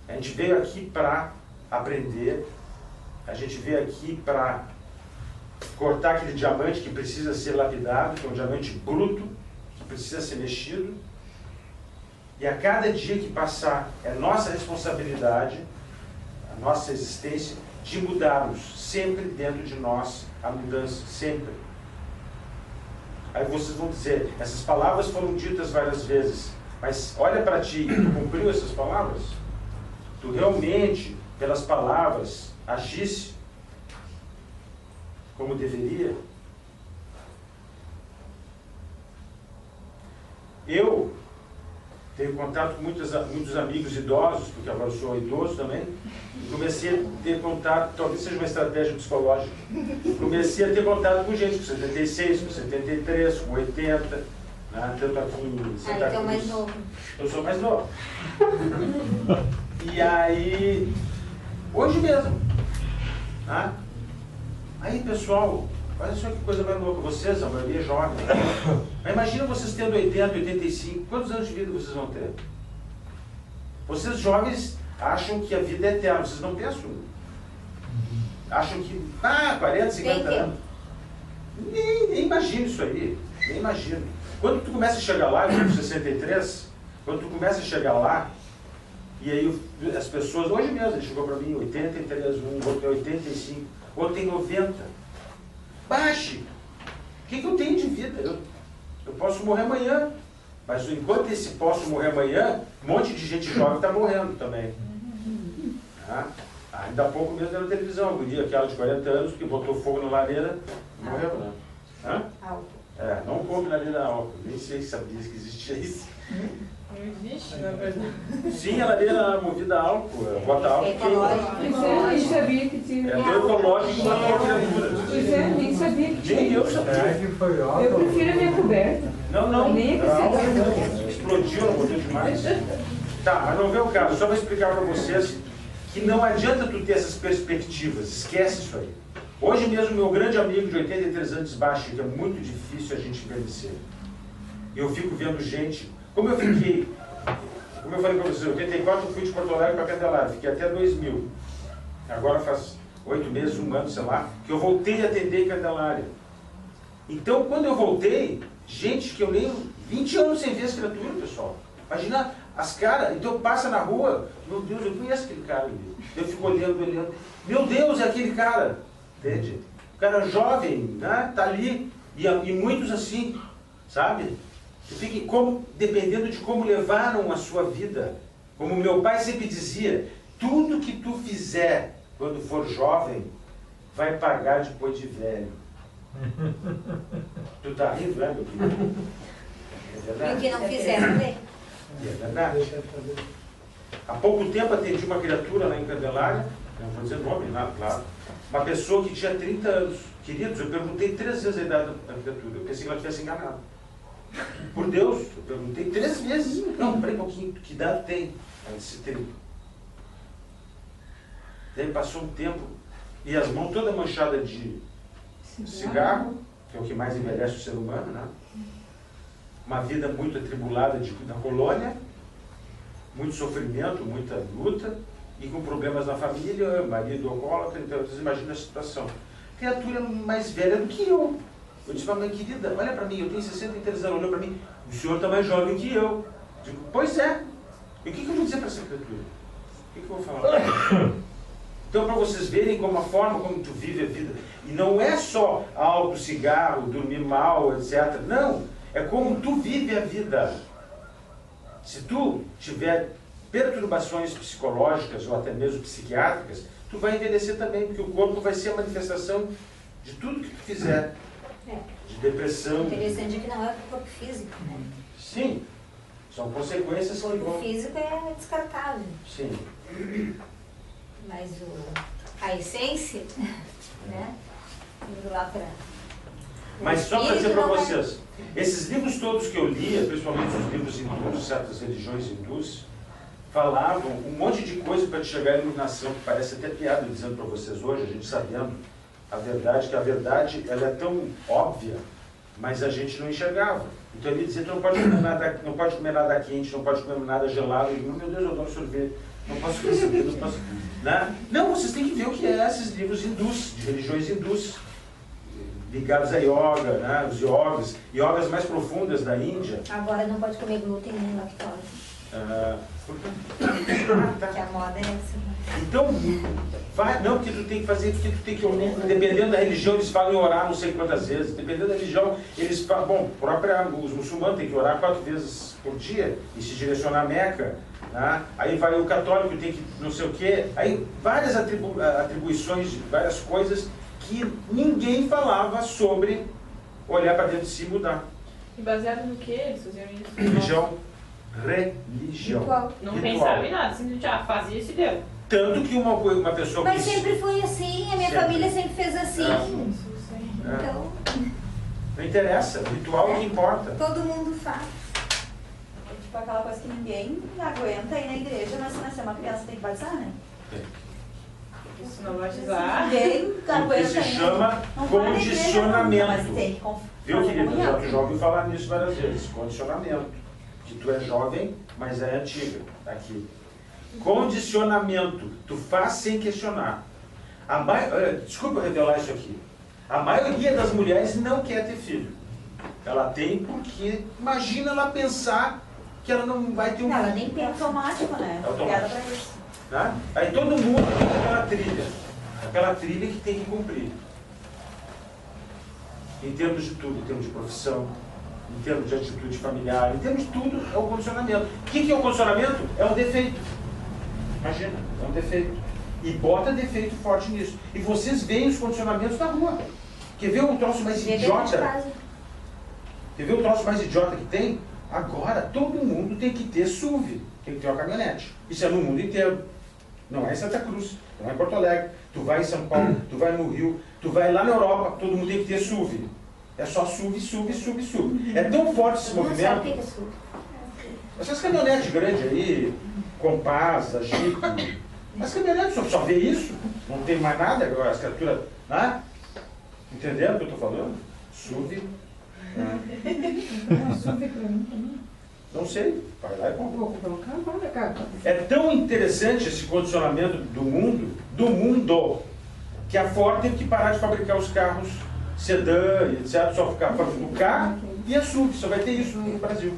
A gente veio aqui para aprender, a gente veio aqui para cortar aquele diamante que precisa ser lapidado, que é um diamante bruto, que precisa ser mexido. E a cada dia que passar, é nossa responsabilidade, a nossa existência, de mudarmos sempre dentro de nós a mudança, sempre. Aí vocês vão dizer, essas palavras foram ditas várias vezes, mas olha para ti, tu cumpriu essas palavras? Tu realmente, pelas palavras, agisse como deveria? Eu tenho contato com muitos amigos idosos, porque agora eu sou idoso também, e comecei a ter contato, talvez seja uma estratégia psicológica, comecei a ter contato com gente com 76, com 73, com 80, né, tanto aqui em Santa Cruz. Então mais novo. Eu sou mais novo. E aí, hoje mesmo, né? Aí pessoal, olha só que coisa mais louca, vocês, a maioria é jovem. Mas imagina vocês tendo 80, 85, quantos anos de vida vocês vão ter? Vocês jovens acham que a vida é eterna, vocês não pensam? Acham que, 40, 50 anos. Nem imagino isso aí, nem imagino. Quando tu começa a chegar lá, eu tenho 63, quando tu começa a chegar lá, e aí as pessoas, hoje mesmo, ele chegou para mim, 83, um outro tem 85, outro tem 90. Baixe! O que eu tenho de vida? Eu posso morrer amanhã, mas enquanto esse posso morrer amanhã, um monte de gente jovem está morrendo também. Ainda há pouco mesmo na televisão, um dia aquela de 40 anos que botou fogo na lareira e morreu, né? Não come lareira álcool, nem sei se sabia que existia isso. Não existe, na verdade. Sim, a lareira movida a álcool, bota álcool. Pois é, nem sabia que tinha. É tão ecológico quanto a criatura. Pois é, nem sabia que tinha. Nem eu sabia. Eu prefiro a minha coberta. Não. Nem Explodiu, não botou demais. Tá, mas não vê o caso. Só vou explicar para vocês que não adianta tu ter essas perspectivas. Esquece isso aí. Hoje mesmo, meu grande amigo de 83 anos baixo, que é muito difícil a gente envelhecer. Eu fico vendo gente... Como eu falei para vocês, em 84 eu fui de Porto Alegre para Candelária, fiquei até 2000. Agora faz 8 meses, 1 ano, sei lá, que eu voltei a atender em Candelária. Então, quando eu voltei, gente que eu nem... 20 anos sem ver as criaturas, pessoal. Imagina as caras, então passa na rua, meu Deus, eu conheço aquele cara ali. Eu fico olhando, meu Deus, é aquele cara. Entende? O cara jovem, né? Tá ali, e muitos assim, sabe? Fique dependendo de como levaram a sua vida. Como meu pai sempre dizia, tudo que tu fizer quando for jovem, vai pagar depois de velho. Tu tá rindo, né, meu filho? É verdade. E o que não fizer, não vê. É verdade. Há pouco tempo atendi uma criatura lá em Candelária, não vou dizer nome, nada, claro. Uma pessoa que tinha 30 anos. Queridos, eu perguntei 3 vezes a idade da criatura. Eu pensei que ela tivesse enganado. Por Deus, eu perguntei 3 vezes. Não, peraí um pouquinho, que idade tem? Ela disse 30. Daí passou um tempo, e as mãos todas manchadas de cigarro, que é o que mais envelhece o ser humano, né? Uma vida muito atribulada na colônia, muito sofrimento, muita luta, e com problemas na família, marido alcoólatra, então vocês imaginam a situação. Criatura mais velha do que eu. Eu disse, mamãe querida, olha para mim, eu tenho 63 anos, olhou para mim, o senhor está mais jovem que eu. Digo, pois é. E o que eu vou dizer para essa criatura? O que eu vou falar? Então, para vocês verem como a forma como tu vive a vida, e não é só álcool, cigarro, dormir mal, etc. Não, é como tu vive a vida. Se tu tiver perturbações psicológicas ou até mesmo psiquiátricas, tu vai envelhecer também, porque o corpo vai ser a manifestação de tudo que tu fizer. De depressão. Interessante é que não é o corpo físico, né? Sim, são consequências que vão... O corpo físico é descartável. Sim. Mas a essência, né? Indo lá para... Mas só para dizer para vocês, esses livros todos que eu lia, principalmente os livros hindus, de certas religiões hindus, falavam um monte de coisa para te chegar à iluminação, que parece até piada dizendo para vocês hoje, a gente sabendo a verdade, que a verdade ela é tão óbvia, mas a gente não enxergava. Então ele dizia, tu não pode comer nada quente, não pode comer nada gelado. Eu digo, meu Deus, eu adoro sorvete, não posso receber, não posso... Né? Não, vocês têm que ver o que é esses livros hindus, de religiões hindus, ligados a yoga, né? Os yogas mais profundas da Índia. Agora não pode comer glúten nem lactose. Por quê? Porque a moda é essa. Então, não, porque tu tem que fazer, porque tu tem que, dependendo da religião, eles falam em orar não sei quantas vezes, dependendo da religião, eles falam, bom, os muçulmanos têm que orar 4 vezes por dia e se direcionar a Meca, né? Aí vai o católico, tem que não sei o quê, aí várias atribuições, várias coisas que ninguém falava sobre olhar para dentro de si e mudar. E baseado no que eles faziam isso? Religião. Não Ritual. pensava em nada, simplesmente fazia isso e deu. Tanto que uma pessoa... Mas sempre foi assim, a minha família sempre fez assim. Então, não interessa, o ritual é o que importa. todo mundo faz. É tipo aquela coisa que ninguém aguenta ir na igreja, mas se nascer uma criança tem que batizar, né? Porque se não batizar... Ninguém aguenta Isso se ir, chama não vai na igreja, condicionamento. mas tem que Viu, fazer querido? comunhão. Eu já ouvi falar nisso várias vezes. Condicionamento. Que tu é jovem, mas é antiga. Aqui. Condicionamento. Tu faz sem questionar. Desculpa eu revelar isso aqui. A maioria das mulheres não quer ter filho. Ela tem porque, imagina ela pensar que ela não vai ter um Ela filho. nem É pensa. automático, né? É automático. Obrigada pra isso. Tá? Aí todo mundo tem aquela trilha que tem que cumprir. Em termos de tudo, em termos de profissão, em termos de atitude familiar, em termos de tudo, é o condicionamento. O que é o condicionamento? É um defeito. Imagina, é um defeito. E bota defeito forte nisso. E vocês veem os condicionamentos na rua. Quer ver um troço mais idiota? Quer ver o troço mais idiota que tem? Agora, todo mundo tem que ter SUV, tem que ter uma caminhonete. Isso é no mundo inteiro. Não é em Santa Cruz, não é em Porto Alegre. Tu vai em São Paulo, tu vai no Rio, tu vai lá na Europa, todo mundo tem que ter SUV. É só SUV, SUV, SUV, SUV. É tão forte esse Não sabe o movimento. que é SUV. Essas caminhonetes grandes aí, Compass, a Jeep, as caminhonetes só vê isso, não tem mais nada, a escritura, né? Entendendo o que eu estou falando? SUV. Uma SUV pra mim também. Não sei, vai lá e compra. Vou comprar um carro, olha, cara. É tão interessante esse condicionamento do mundo, que a Ford teve que parar de fabricar os carros sedã e etc. Só ficar fazendo o carro e a SUV, só vai ter isso no Brasil.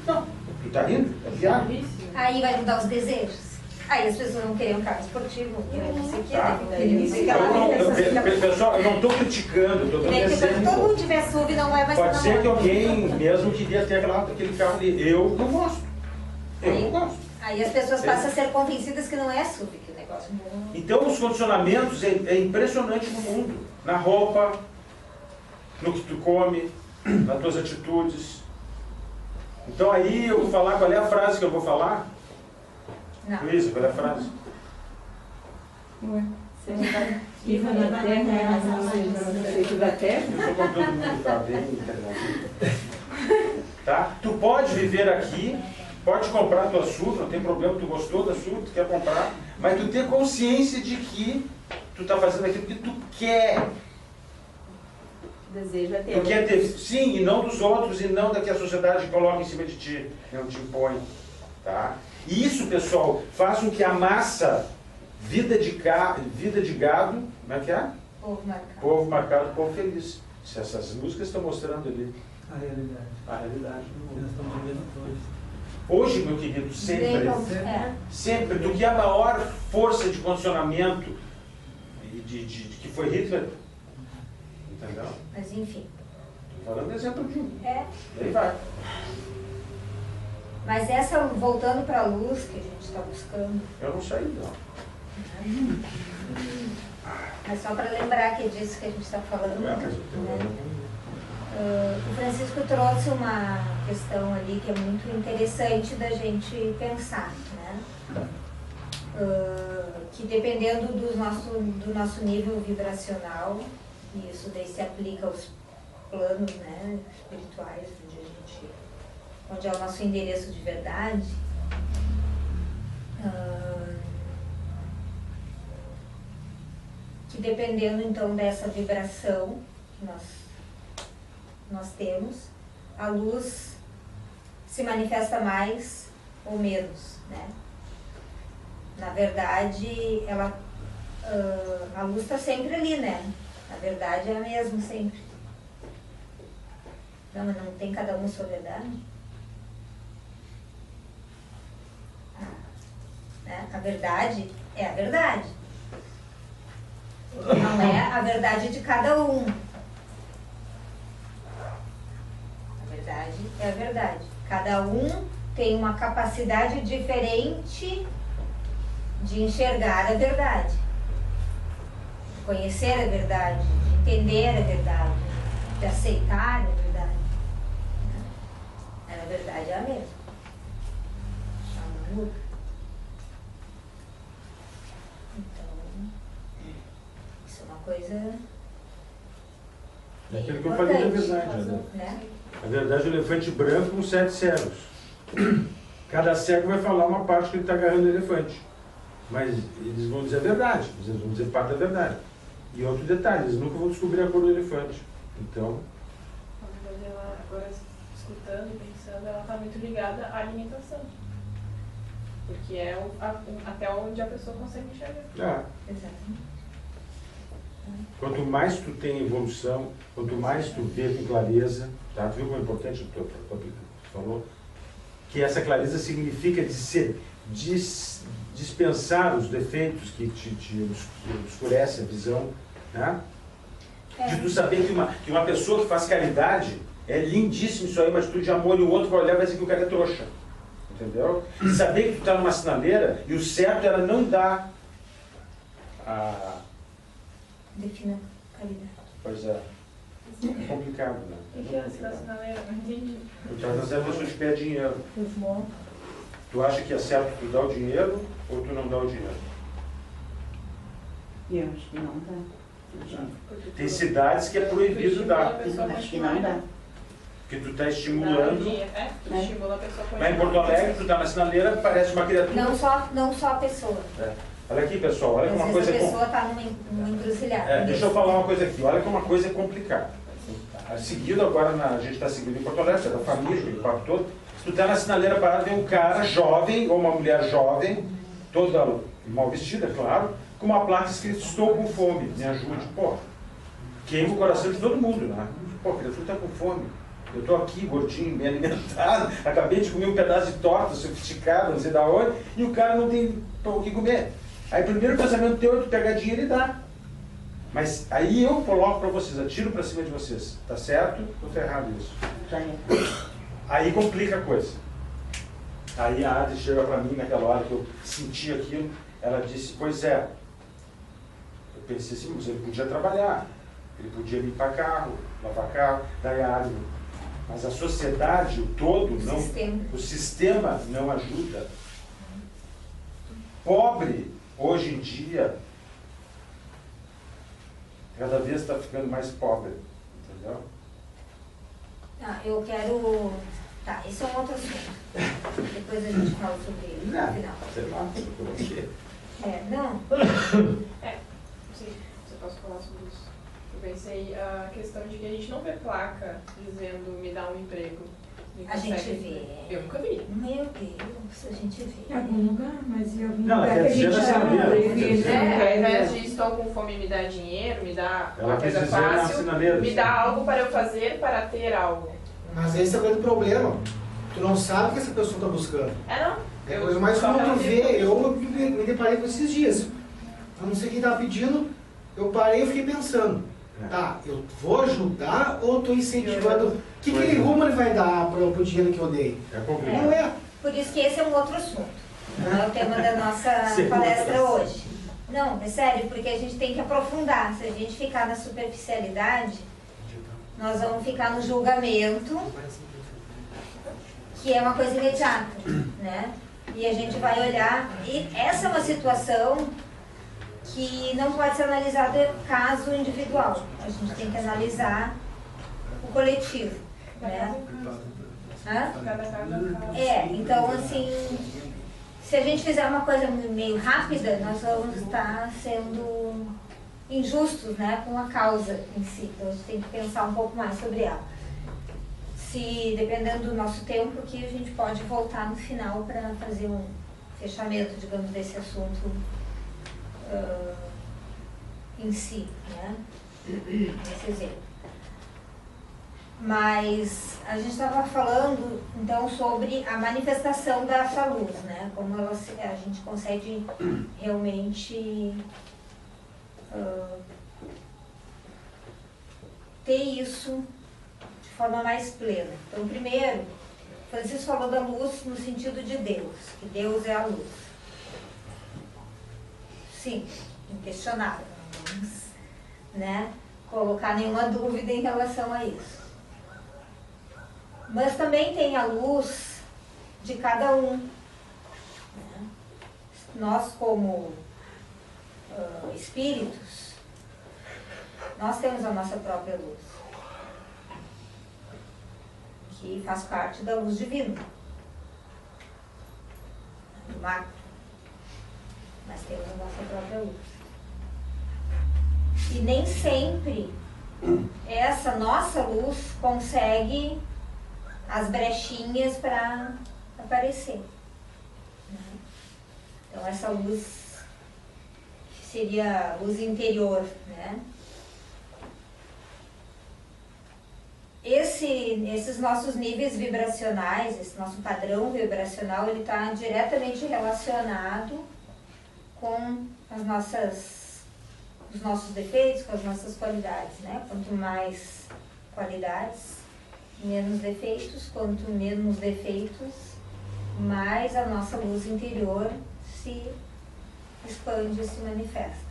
Não, tu tá rindo? É viável. Aí vai mudar os desejos. Aí as pessoas vão querer um carro esportivo, vão querer não sei o quê. Tá. Daí Pessoal, eu não estou criticando, estou dando quando todo exemplo. mundo tiver SUV, não vai mais Pode ter ser que namoro. alguém mesmo queria ter aquele carro ali. Eu não gosto. Eu não gosto. Aí as pessoas passam a ser convencidas que não é SUV, que o negócio não... Então os condicionamentos é impressionante no mundo. Na roupa, no que tu come, nas tuas atitudes. Então aí eu vou falar qual é a frase que eu vou falar. Não. Luísa, qual é a frase? Ué. Viva na terra, Não seja feito da terra. Eu sou como todo mundo está bem internado. Tá? Tu pode viver aqui, pode comprar a tua SUV, não tem problema, tu gostou da SUV, tu quer comprar, mas tu ter consciência de que tu está fazendo aquilo porque tu quer. O desejo é Tu teu. quer ter, sim, e não dos outros, e não da que a sociedade coloca em cima de ti, não te impõe. Tá? E isso, pessoal, faz com que a massa, vida de gado, como é que é? Povo marcado. Povo marcado, povo feliz. Essas músicas estão mostrando ali A realidade. a realidade do mundo. Nós estamos vivendo hoje. Hoje, meu querido, sempre, É. sempre, do que a maior força de condicionamento que foi Hitler, entendeu? Mas enfim. Estou falando exemplo de um. É. Daí vai. Mas essa, voltando para a luz que a gente está buscando, Eu não sei, não. mas só para lembrar que é disso que a gente está falando, né? O Francisco trouxe uma questão ali que é muito interessante da gente pensar, né? Que dependendo do nosso nível vibracional, e isso daí se aplica aos planos, né, espirituais, onde é o nosso endereço de verdade, que dependendo então dessa vibração que nós nós temos, a luz se manifesta mais ou menos, né? Na verdade, a luz está sempre ali, né? Na verdade é a mesma sempre. Não, mas não tem cada um a sua verdade? Né? A verdade é a verdade. Não é a verdade de cada um. A verdade é a verdade. Cada um tem uma capacidade diferente de enxergar a verdade, de conhecer a verdade, de entender a verdade, de aceitar a verdade. A verdade é a mesma. Ela não muda. Então, isso é uma coisa. É aquilo que eu falei da verdade, né? A verdade é o elefante branco com 7 cegos. Cada cego vai falar uma parte que ele está agarrando o elefante. Mas eles vão dizer a verdade, eles vão dizer parte da verdade. E outro detalhe, eles nunca vão descobrir a cor do elefante. Então... Na verdade, ela, agora escutando e pensando, ela está muito ligada à alimentação. Porque é até onde a pessoa consegue enxergar. Exatamente. Quanto mais tu tem evolução, quanto mais tu vê com clareza, tá? Tu viu como é importante o que tu falou? Que essa clareza significa dispensar os defeitos que te escurecem a visão, né? De tu saber que uma pessoa que faz caridade é lindíssimo isso aí, uma atitude de amor, e o outro vai olhar e vai dizer que o cara é trouxa. Entendeu? E saber que tu está numa sinaleira e o certo era não dar a... Defina caridade. Pois é. É complicado, né? O que é antes da sinaleira? Não entendi. Tu estás fazendo a pessoa te pede dinheiro. Tu acha que é certo tu dar o dinheiro ou tu não dá o dinheiro? Eu acho que não dá. Tem cidades que é proibido dar. Acho que não dá. Porque tu está estimulando. Tu estimula a pessoa com Mas em Porto Alegre, tu está na sinaleira, parece uma criatura. Não só a pessoa. É. Olha aqui, pessoal, olha como uma coisa... Às vezes a pessoa está numa encruzilhada. Deixa eu falar uma coisa aqui, olha como uma coisa é complicada. Seguido agora, a gente está seguindo em Porto Alegre, é da família, o papo todo. Se tu está na sinaleira parada, vem um cara jovem, ou uma mulher jovem, toda mal vestida, claro, com uma placa escrita: estou com fome, me ajude. Pô, queima o coração de todo mundo, né? Pô, criatura está com fome. Eu estou aqui, gordinho, bem alimentado, acabei de comer um pedaço de torta sofisticada, não sei da onde, e o cara não tem o que comer. Aí o primeiro pensamento teu é tu pegar dinheiro e dar. Mas aí eu coloco para vocês, atiro para cima de vocês. Tá certo ou tá errado isso? Aí complica a coisa. Aí a Adri chega para mim naquela hora que eu senti aquilo, ela disse: pois é. Eu pensei assim, mas ele podia trabalhar, ele podia limpar carro, lavar carro. Daí a Adri: mas a sociedade, o todo, o sistema não ajuda. Pobre, hoje em dia, cada vez está ficando mais pobre, entendeu? Eu quero... Tá, isso é um outro assunto. Depois a gente fala sobre ele no final. Sei lá, por quê? Não. Sim, você posso falar sobre isso. Eu pensei a questão de que a gente não vê placa dizendo me dá um emprego. A gente vê. Eu nunca vi. Meu Deus, a gente vê. Em algum lugar, mas em algum Não, lugar quer que a dizer gente na sinaleira. Ao invés de estou com fome, me dá dinheiro, me dá Ela uma quis coisa dizer na fácil, sinaleira. me dá algo para eu fazer para ter algo. Mas esse é o grande problema. Tu não sabe o que essa pessoa está buscando. Não? É a coisa mais comum tu vê. Eu me deparei com esses dias. Eu não sei quem estava pedindo, eu parei e fiquei pensando. Tá, eu vou ajudar ou estou incentivando? Que rumo ele vai dar para o dinheiro que eu dei? É complicado. Não é. Por isso que esse é um outro assunto. Não é o tema da nossa palestra hoje. Não, é sério, porque a gente tem que aprofundar. Se a gente ficar na superficialidade, nós vamos ficar no julgamento, que é uma coisa imediata, né? E a gente vai olhar, e essa é uma situação que não pode ser analisada caso individual. A gente tem que analisar o coletivo, né? Então assim, se a gente fizer uma coisa meio rápida, nós vamos estar sendo injustos, né, com a causa em si. Então a gente tem que pensar um pouco mais sobre ela. se, dependendo do nosso tempo, que a gente pode voltar no final para fazer um fechamento, digamos, desse assunto em si, né? Esse exemplo. Mas a gente estava falando, então, sobre a manifestação dessa luz, né? Como ela, a gente consegue realmente ter isso de forma mais plena. Então, primeiro, Francisco falou da luz no sentido de Deus, que Deus é a luz. Sim, inquestionável, não vamos, né, colocar nenhuma dúvida em relação a isso. Mas também tem a luz de cada um. Né? Nós, como espíritos, nós temos a nossa própria luz, que faz parte da luz divina, do macro. Mas temos a nossa própria luz. E nem sempre essa nossa luz consegue as brechinhas para aparecer. Né? Então essa luz seria a luz interior, né? Esses nossos níveis vibracionais, esse nosso padrão vibracional, ele está diretamente relacionado com os nossos defeitos, com as nossas qualidades, né? Quanto mais qualidades, menos defeitos. Quanto menos defeitos, mais a nossa luz interior se expande e se manifesta.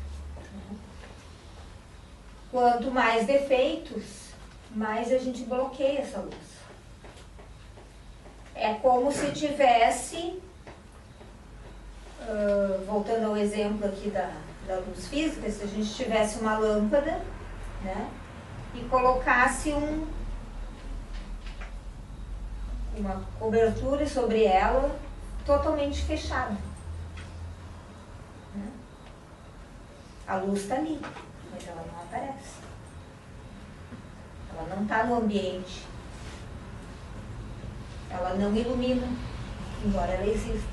Quanto mais defeitos, mais a gente bloqueia essa luz. É como se tivesse, voltando ao exemplo aqui da luz física, se a gente tivesse uma lâmpada, né, e colocasse uma cobertura sobre ela totalmente fechada. Né? A luz está ali, mas ela não aparece. Ela não está no ambiente. Ela não ilumina, embora ela exista.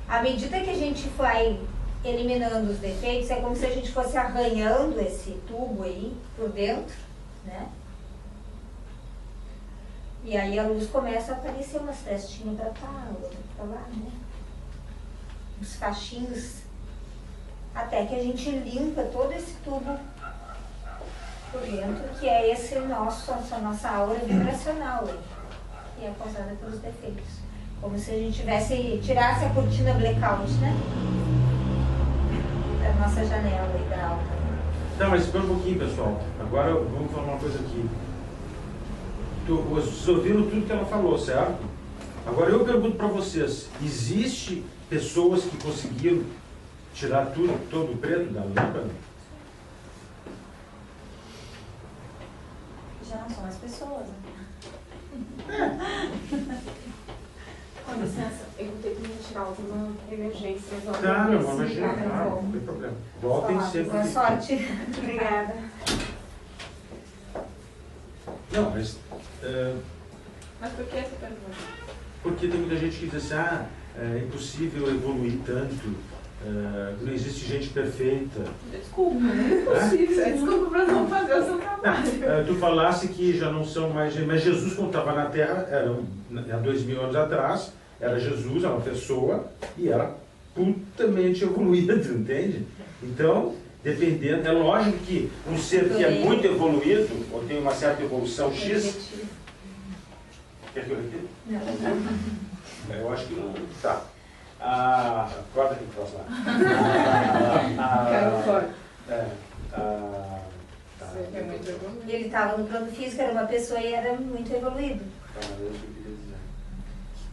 À medida que a gente vai eliminando os defeitos, é como se a gente fosse arranhando esse tubo aí por dentro, né? E aí a luz começa a aparecer umas frestinhas para cá, outra para lá, né? Uns cachinhos, até que a gente limpa todo esse tubo por dentro, que é essa nossa aura vibracional aí, que é causada pelos defeitos. Como se a gente tirasse a cortina blackout, né? Da nossa janela aí da alta. Não, mas espera um pouquinho, pessoal. Agora vamos falar uma coisa aqui. Vocês ouviram tudo que ela falou, certo? Agora eu pergunto para vocês, existe pessoas que conseguiram tirar todo o preto da lâmpada? Já não são as pessoas, né? Com licença, eu vou ter que me retirar alguma emergência. Tá, meu irmão, imagina, não tem problema. Voltem sempre. Boa sorte. Obrigada. Não, mas... Mas por que essa pergunta? Porque tem muita gente que diz assim, é impossível evoluir tanto, não existe gente perfeita. Desculpa, né? Desculpa para não fazer o seu trabalho. Tu falasse que já não são mais... Mas Jesus, quando estava na Terra, há 2000 anos atrás, era Jesus, era uma pessoa, e era putamente evoluído, entende? Então, dependendo... É lógico que um ser que é muito evoluído, ou tem uma certa evolução X... Quer que eu repita? Não. Eu acho que não. Tá. Corta aqui para lá. Caiu fora. Você é muito evoluído. Ele estava no plano físico, era uma pessoa e era muito evoluído.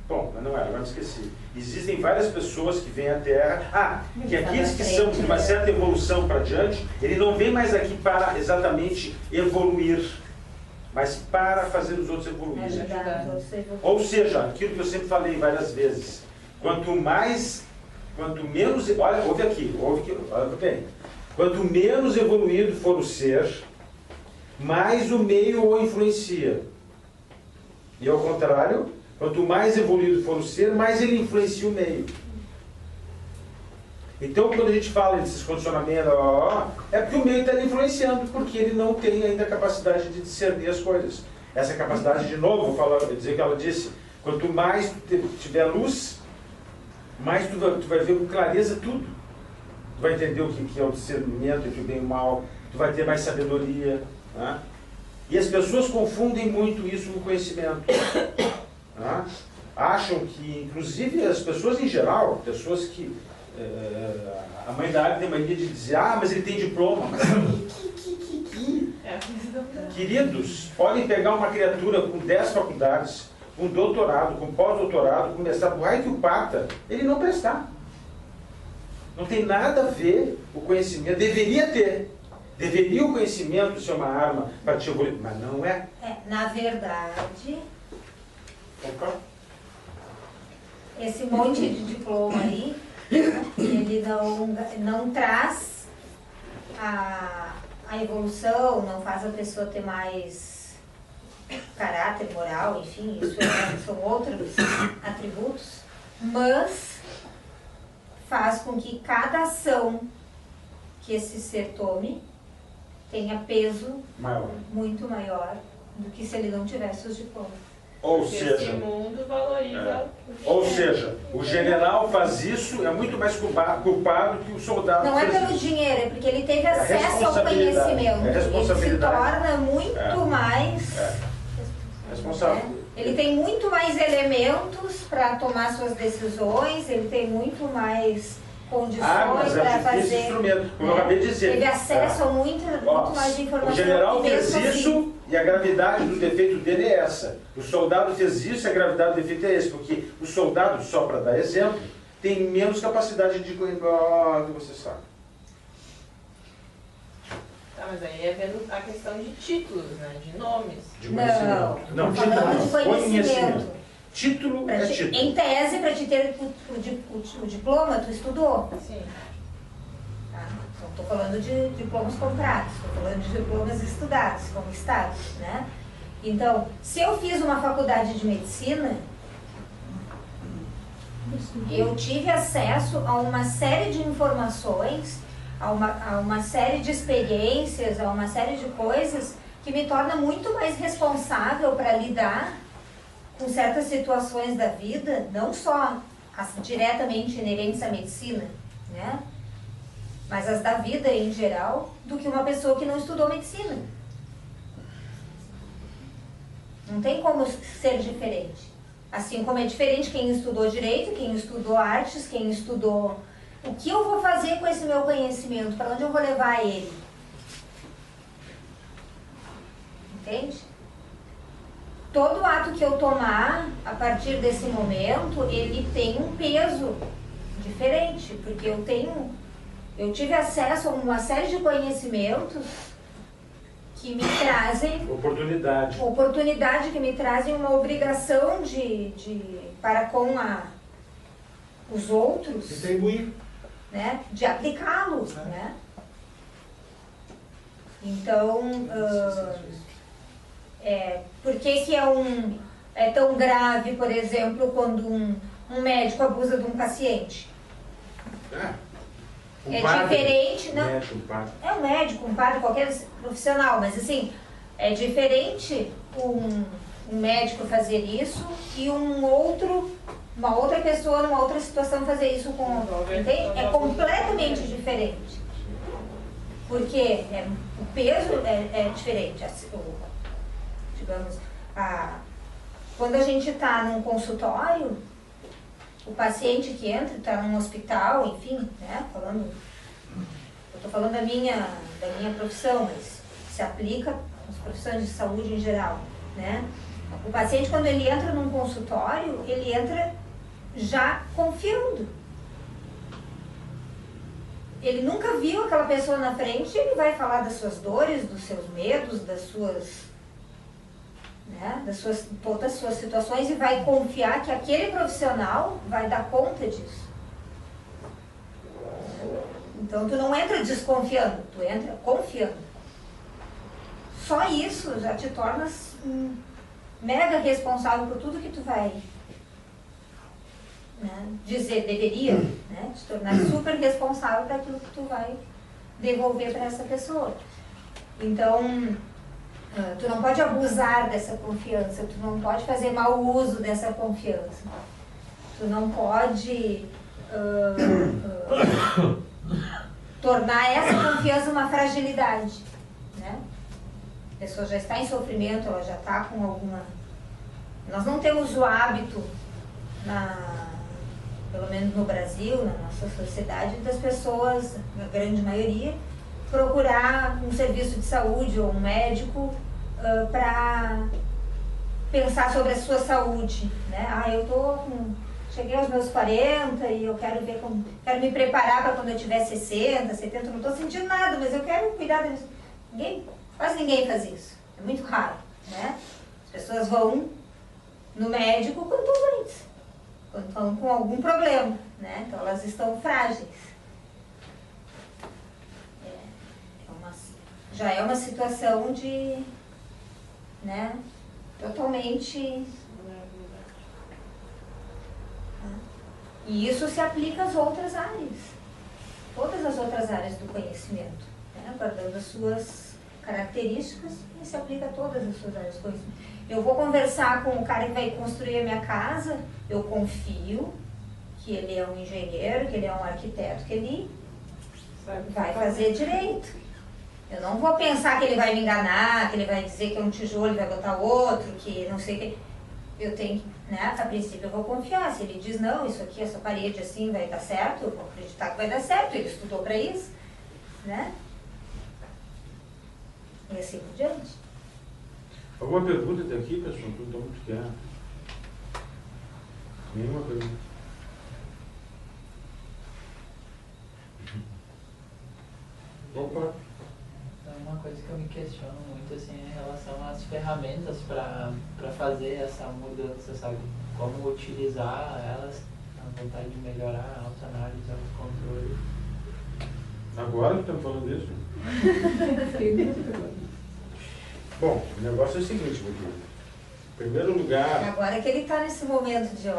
Bom, mas não era, agora esqueci. Existem várias pessoas que vêm à Terra. Que aqueles que são de uma certa evolução para diante, ele não vem mais aqui para exatamente evoluir, mas para fazer os outros evoluírem. Ou seja, aquilo que eu sempre falei várias vezes, quanto menos, olha, ouve bem, quanto menos evoluído for o ser, mais o meio o influencia. E ao contrário, quanto mais evoluído for o ser, mais ele influencia o meio. Então, quando a gente fala desses condicionamentos, é porque o meio está lhe influenciando, porque ele não tem ainda a capacidade de discernir as coisas. Essa capacidade, de novo, vou dizer que ela disse, quanto mais tu tiver luz, mais tu vai ver com clareza tudo. Tu vai entender o que é o discernimento, entre o bem e o mal, tu vai ter mais sabedoria. Né? E as pessoas confundem muito isso com conhecimento. Né? Acham que, inclusive as pessoas em geral, pessoas que... a mãe da área tem mania de dizer, mas ele tem diploma. Mas queridos, podem pegar uma criatura com 10 faculdades, com doutorado, com pós-doutorado, com mestrado, raio que o parta, ele não prestar. Não tem nada a ver o conhecimento. Deveria ter. Deveria o conhecimento ser uma arma para te evoluir, mas não é. Na verdade, esse monte de diploma aí, ele não traz a evolução, não faz a pessoa ter mais caráter, moral, enfim, isso são outros atributos, mas faz com que cada ação que esse ser tome tenha peso muito maior do que se ele não tivesse os diplomas. Ou seja, esse mundo valoriza ou seja, o general faz isso, é muito mais culpado que o soldado. Não é pelo dinheiro, é porque ele teve acesso ao conhecimento. Ele se torna muito mais responsável. Ele tem muito mais elementos para tomar suas decisões, ele tem muito mais condições para fazer. Instrumento, como eu acabei de dizer. Teve acesso a muito mais informação. O general fez isso e a gravidade do defeito dele é essa. O soldado fez isso e a gravidade do defeito é esse. Porque o soldado, só para dar exemplo, tem menos capacidade de que você sabe. Tá, mas aí é vendo a questão de títulos, né? De nomes. De conhecimento. Não, falando de conhecimento. Título é título. Em tese, para te ter o diploma, tu estudou. Sim. Tá? Não estou falando de diplomas comprados, estou falando de diplomas estudados, conquistados, né? Então, se eu fiz uma faculdade de medicina, eu tive acesso a uma série de informações, a uma série de experiências, a uma série de coisas que me torna muito mais responsável para lidar com certas situações da vida, não só as diretamente inerentes à medicina, né? Mas as da vida em geral, do que uma pessoa que não estudou medicina. Não tem como ser diferente. Assim como é diferente quem estudou direito, quem estudou artes, quem estudou... O que eu vou fazer com esse meu conhecimento? Para onde eu vou levar ele? Entende? Todo ato que eu tomar, a partir desse momento, ele tem um peso diferente, porque eu tive acesso a uma série de conhecimentos que me trazem... Oportunidade que me trazem uma obrigação para com os outros, distribuir, né? De aplicá-los, né? Então... por que é tão grave, por exemplo, quando um médico abusa de um paciente? Diferente, não? É um médico, um padre, qualquer profissional, mas assim, é diferente um médico fazer isso e uma outra pessoa numa outra situação fazer isso com entende? É completamente diferente. Porque o peso é diferente. Digamos, quando a gente está num consultório, o paciente que entra, está num hospital, enfim, né, eu estou falando da minha profissão, mas se aplica às profissões de saúde em geral, né? O paciente, quando ele entra num consultório, ele entra já confiando. Ele nunca viu aquela pessoa na frente, ele vai falar das suas dores, dos seus medos, das suas todas as suas situações e vai confiar que aquele profissional vai dar conta disso. Então tu não entra desconfiando, tu entra confiando. só isso já te torna mega responsável por tudo que tu vai, né, dizer, deveria, né, te tornar super responsável por aquilo que tu vai devolver para essa pessoa. Então, tu não pode abusar dessa confiança, tu não pode fazer mau uso dessa confiança, tu não pode tornar essa confiança uma fragilidade, né? A pessoa já está em sofrimento, ela já está com alguma... Nós não temos o hábito, pelo menos no Brasil, na nossa sociedade, das pessoas, na grande maioria, procurar um serviço de saúde ou um médico para pensar sobre a sua saúde, né? Cheguei aos meus 40 e eu quero me preparar para quando eu tiver 60, 70, não estou sentindo nada, mas eu quero cuidar da quase ninguém faz isso, é muito raro, né? As pessoas vão no médico quando estão doentes, quando estão com algum problema, né? Então elas estão frágeis. Já é uma situação de, né, totalmente... E isso se aplica às outras áreas, todas as outras áreas do conhecimento, né? Guardando as suas características, e se aplica a todas as suas áreas do conhecimento. Eu vou conversar com o cara que vai construir a minha casa, eu confio que ele é um engenheiro, que ele é um arquiteto, que ele vai fazer direito. Eu não vou pensar que ele vai me enganar, que ele vai dizer que é um tijolo e vai botar outro, que não sei o que. Eu tenho que, né, a princípio eu vou confiar. Se ele diz, não, isso aqui, essa parede assim vai dar certo, eu vou acreditar que vai dar certo, ele estudou para isso, né? E assim por diante. Alguma pergunta até aqui, pessoal? Tudo muito quieto. Nenhuma pergunta. Opa! Uma coisa que eu me questiono muito assim, é em relação às ferramentas para fazer essa mudança, sabe? Como utilizar elas, a vontade de melhorar, a autoanálise, autocontrole. Agora que estamos falando disso? Bom, o negócio é o seguinte, meu querido. Em primeiro lugar... Agora que ele está nesse momento de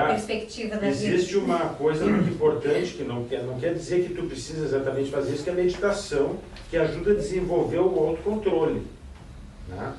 perspectiva da vida. Existe uma coisa muito importante que não quer dizer que tu precisa exatamente fazer isso, que é a meditação, que ajuda a desenvolver o autocontrole, né?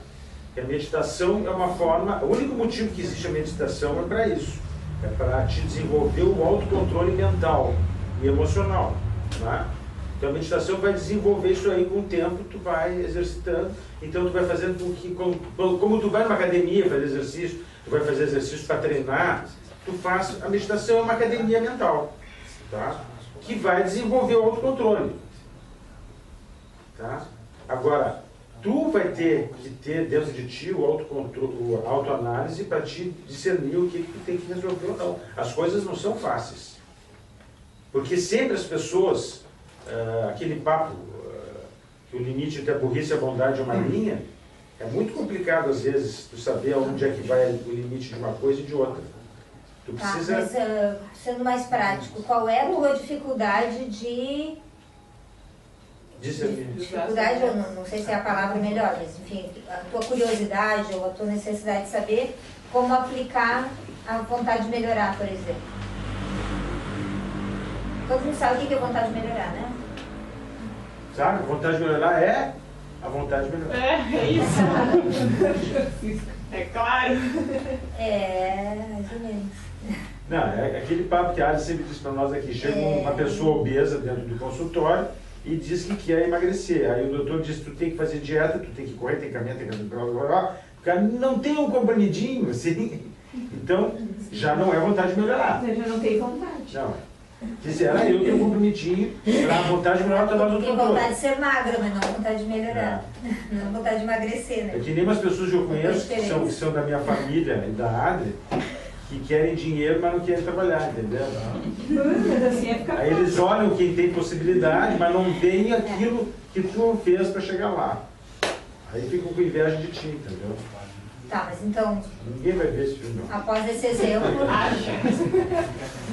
Que a meditação é uma forma... O único motivo que existe a meditação é para isso. É para te desenvolver o autocontrole mental e emocional, né? Então a meditação vai desenvolver isso aí com o tempo, tu vai exercitando, então tu vai fazendo com que, como tu vai numa academia fazer exercício, tu vai fazer exercício para treinar, tu faz, a meditação é uma academia mental, tá? Que vai desenvolver o autocontrole, tá? Agora, tu vai ter que ter dentro de ti o autocontrole, a autoanálise para te discernir o que tu tem que resolver ou não. As coisas não são fáceis, porque sempre as pessoas... aquele papo que o limite entre a burrice e a bondade é uma linha, é muito complicado às vezes tu saber onde é que vai o limite de uma coisa e de outra. Tu precisa... Mas sendo mais prático, qual é a tua dificuldade de... Dificuldade, eu não sei se é a palavra melhor, mas enfim, a tua curiosidade ou a tua necessidade de saber como aplicar a vontade de melhorar, por exemplo. Todo mundo sabe o que é vontade de melhorar, né? Sabe? A vontade de melhorar é a vontade de melhorar. É isso. É claro. É, mais ou menos. Não, é aquele papo que a Alice sempre diz para nós aqui. Chega uma pessoa obesa dentro do consultório e diz que quer emagrecer. Aí o doutor diz, tu tem que fazer dieta, tu tem que correr, tem que caminhar, tem que fazer... O cara não tem um comprimidinho, assim. Então, já não é vontade de melhorar. Você já não tem vontade. Não. Era eu que eu comprometi para a vontade de melhorar tomar do Tem vontade de ser magra, mas não vontade de melhorar. Não vontade de emagrecer, né? É que nem umas pessoas que eu conheço, que são da minha família e da Adri, que querem dinheiro, mas não querem trabalhar, entendeu? Aí eles olham quem tem possibilidade, mas não veem aquilo que tu fez para chegar lá. Aí ficam com inveja de ti, entendeu? Tá, mas então... Ninguém vai ver esse filme, não. Após esse exemplo...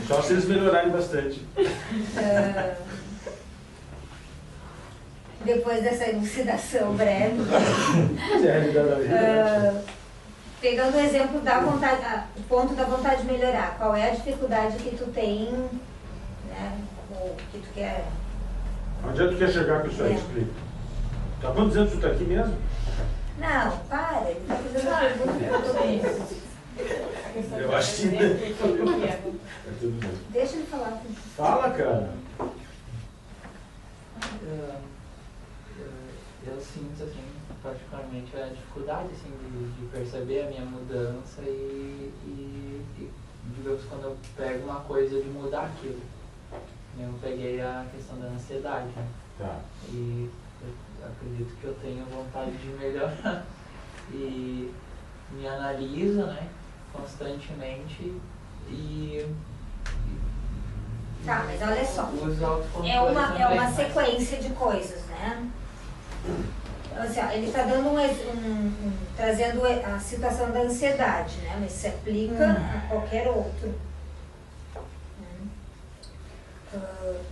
Só se eles melhorarem bastante. depois dessa elucidação breve, pegando o exemplo da vontade, o ponto da vontade de melhorar, qual é a dificuldade que tu tem, né, ou que tu quer... Onde é que tu quer chegar com isso aí? Explica. Tá quantos anos tu tá aqui mesmo? Não, para, ele tá fazendo uma pergunta que eu tô pensando. Eu acho que... Deixa ele falar. Fala, cara. Eu sinto, assim, particularmente a dificuldade, assim, de perceber a minha mudança e digamos, quando eu pego uma coisa de mudar aquilo. Eu peguei a questão da ansiedade, né? Tá. E eu acredito que eu tenho vontade de melhorar. E me analiso, né, constantemente Tá, mas olha só, uso autocontrole é uma também, sequência de coisas, né? Então, assim, ó, ele está dando trazendo a situação da ansiedade, né? Mas se aplica a qualquer outro.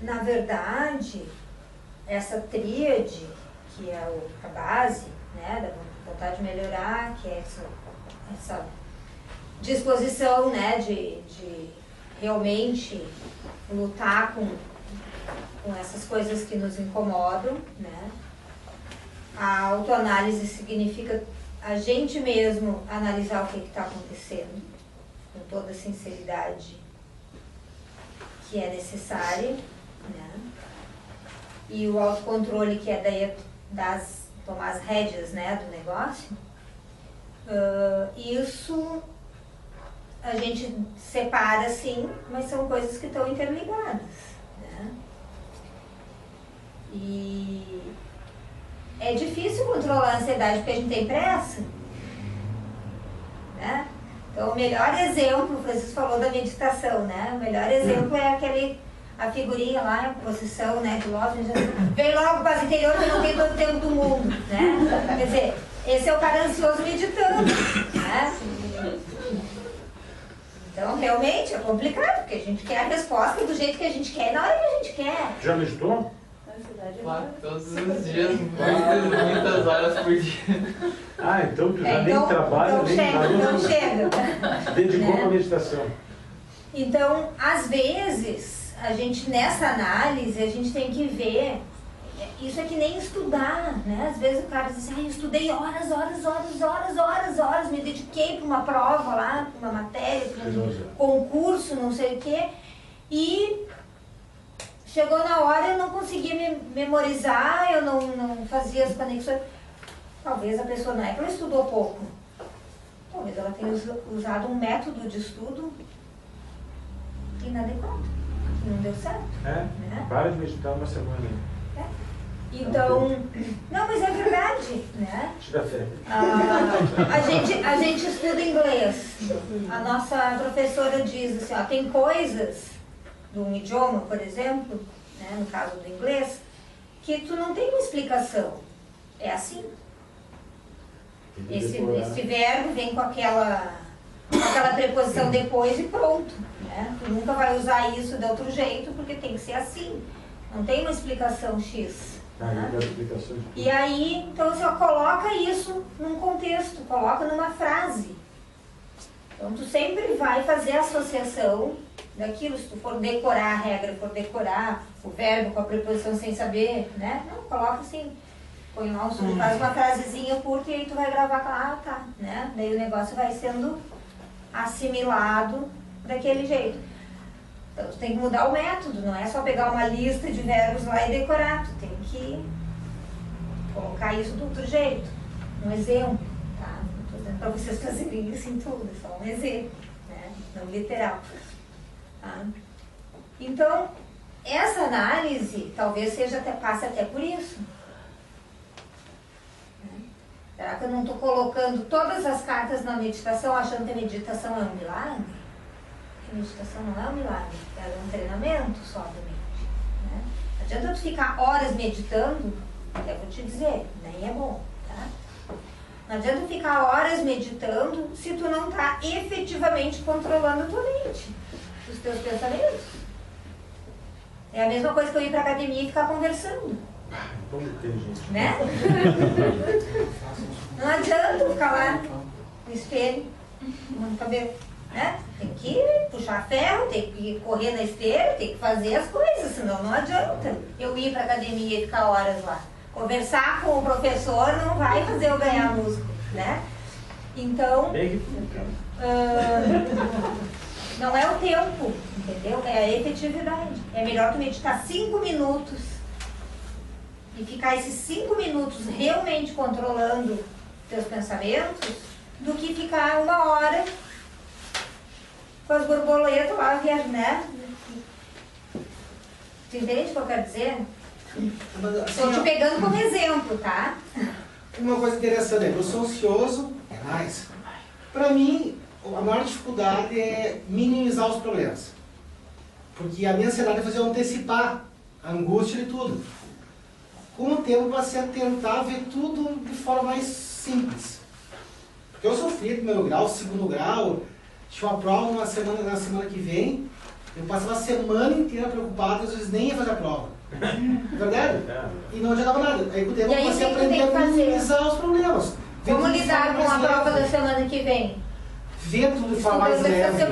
Na verdade, essa tríade, que é a base, né, da vontade de melhorar, que é essa disposição, né, de realmente lutar com essas coisas que nos incomodam, né? A autoanálise significa a gente mesmo analisar o que está acontecendo com toda a sinceridade que é necessária, né? E o autocontrole, que é daí tomar as rédeas, né, do negócio. Isso a gente separa, sim, mas são coisas que estão interligadas, né? E é difícil controlar a ansiedade porque a gente tem pressa, né? Então, o melhor exemplo, o Francisco falou da meditação, né? O melhor exemplo é a figurinha lá, a posição, né, de Love, vem logo para o interior que não tem todo o tempo do mundo, né? Quer dizer, esse é o cara ansioso meditando, né? Então, realmente, é complicado, porque a gente quer a resposta do jeito que a gente quer e na hora que a gente quer. Já meditou? Claro, todos os dias, muitas horas por dia. Ah, então tu já nem trabalha, nem Então chega. dedicou para a meditação. Então, às vezes, a gente, nessa análise, a gente tem que ver, isso é que nem estudar, né? Às vezes o cara diz assim, eu estudei horas, me dediquei para uma prova lá, para uma matéria, para um concurso, não sei o quê, e chegou na hora eu não conseguia memorizar, eu não fazia as conexões. Talvez a pessoa, não é que ela estudou pouco, talvez ela tenha usado um método de estudo inadequado, que não deu certo. Né? Para de meditar uma semana. Então, não, mas é verdade, né? Tira fé. A gente estuda inglês. A nossa professora diz assim, ó, tem coisas de um idioma, por exemplo, né, no caso do inglês, que tu não tem uma explicação. É assim. Esse verbo vem com aquela preposição depois e pronto. Né? Tu nunca vai usar isso de outro jeito porque tem que ser assim. Não tem uma explicação X. Né? E aí, então você coloca isso num contexto, coloca numa frase. Então tu sempre vai fazer a associação daquilo, se tu for decorar a regra, for decorar o verbo com a preposição sem saber, né? Não, coloca assim, põe lá, faz uma frasezinha curta e aí tu vai gravar com tá, né? Daí o negócio vai sendo assimilado daquele jeito. Então, tu tem que mudar o método, não é só pegar uma lista de verbos lá e decorar, tu tem que colocar isso de outro jeito. Um exemplo, tá? Não estou dizendo para vocês fazerem isso em tudo, é só um exemplo, né? Não literal. Tá? Então, essa análise talvez passe até por isso. Será que eu não estou colocando todas as cartas na meditação achando que a meditação é um milagre? A meditação não é um milagre, ela é um treinamento só da mente. Né? Não adianta tu ficar horas meditando, que eu vou te dizer, nem é bom. Tá? Não adianta tu ficar horas meditando se tu não está efetivamente controlando a tua mente, os teus pensamentos. É a mesma coisa que eu ir para a academia e ficar conversando. Como tem gente? Né? Não adianta ficar lá no espelho, no cabelo. Né? Tem que puxar ferro, tem que correr na esteira, tem que fazer as coisas, senão não adianta eu ir para academia e ficar horas lá. Conversar com o professor não vai fazer eu ganhar músculo, né? Então, não é o tempo, entendeu? É a efetividade. É melhor tu meditar 5 minutos e ficar esses 5 minutos realmente controlando teus pensamentos do que ficar 1 hora com as borboletas lá, né? Tu entende o que eu quero dizer? Estou te pegando como exemplo, tá? Uma coisa interessante é que eu sou ansioso, é mais. Para mim, a maior dificuldade é minimizar os problemas. Porque a minha ansiedade é fazer eu antecipar a angústia de tudo. Com o tempo, eu passei a tentar ver tudo de forma mais simples. Porque eu sofri primeiro grau, segundo grau, tinha uma prova na semana que vem, eu passava a semana inteira preocupado, às vezes nem ia fazer a prova. Verdade? E não adiantava nada. Aí com o tempo eu passei a aprender a minimizar os problemas. Como lidar com a prova da semana que vem? Ver tudo de forma mais leve.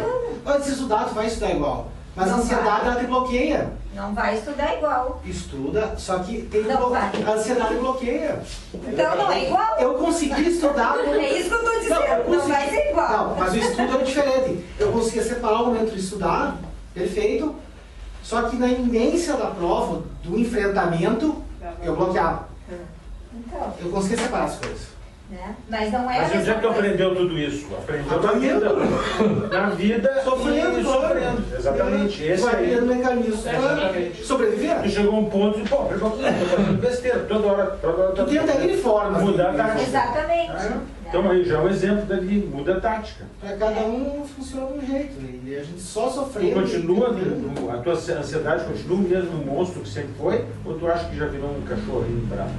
Antes de estudar, tu vai estudar igual. Mas a ansiedade, ela te bloqueia. Não vai estudar igual. Estuda, só que tem não vai. A ansiedade bloqueia. Então não é igual. Eu consegui estudar. É isso que eu estou dizendo. Não vai ser igual. Não, mas o estudo é diferente. Eu conseguia separar o momento de estudar, perfeito. Só que na iminência da prova, do enfrentamento, eu bloqueava. Então. Eu conseguia separar as coisas. Né? Mas não é. Mas onde é que tu aprendeu tudo isso? Aprendeu na vida. Na vida sofrendo. E sofrendo. Exatamente. Esse vai aí. criando mecanismo para sobreviver. Tu chegou a um ponto de, pô, eu tô fazendo besteira. Toda hora. Tu tenta ir de forma. Mudar a tática. Exatamente. Então aí já é um exemplo dali. Muda a tática. Para cada um funciona de um jeito. Né? E a gente só sofrendo. Tu continua, a tua ansiedade continua o mesmo monstro que sempre foi? Ou tu acha que já virou um cachorrinho bravo?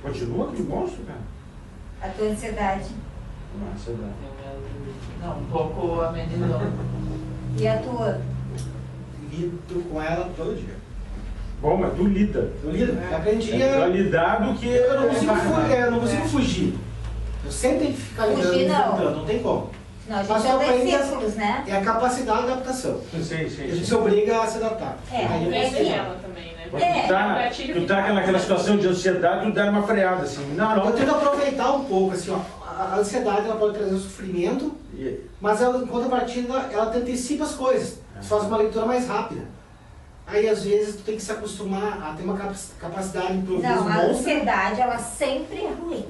Continua aquele monstro, cara? A tua ansiedade. Não, um pouco amenizou. E a tua? Lido com ela todo dia. Bom, mas tu lida. Eu lido. Aprendi É a lidar do que... Eu não consigo fugir. Eu sempre tenho que ficar lidando, não tem como. Não, a gente anda em círculos, né? É a capacidade de adaptação. Sim. A gente se obriga a se adaptar. Aí ela também, né? Tu tá naquela situação de ansiedade, tu dá uma freada, assim. Não. Eu tento aproveitar um pouco, assim, ó. A ansiedade, ela pode trazer sofrimento, mas ela, em contrapartida, ela te antecipa as coisas. Você faz uma leitura mais rápida. Aí, às vezes, tu tem que se acostumar a ter uma capacidade de improviso. Não, a ansiedade, ela sempre é ruim.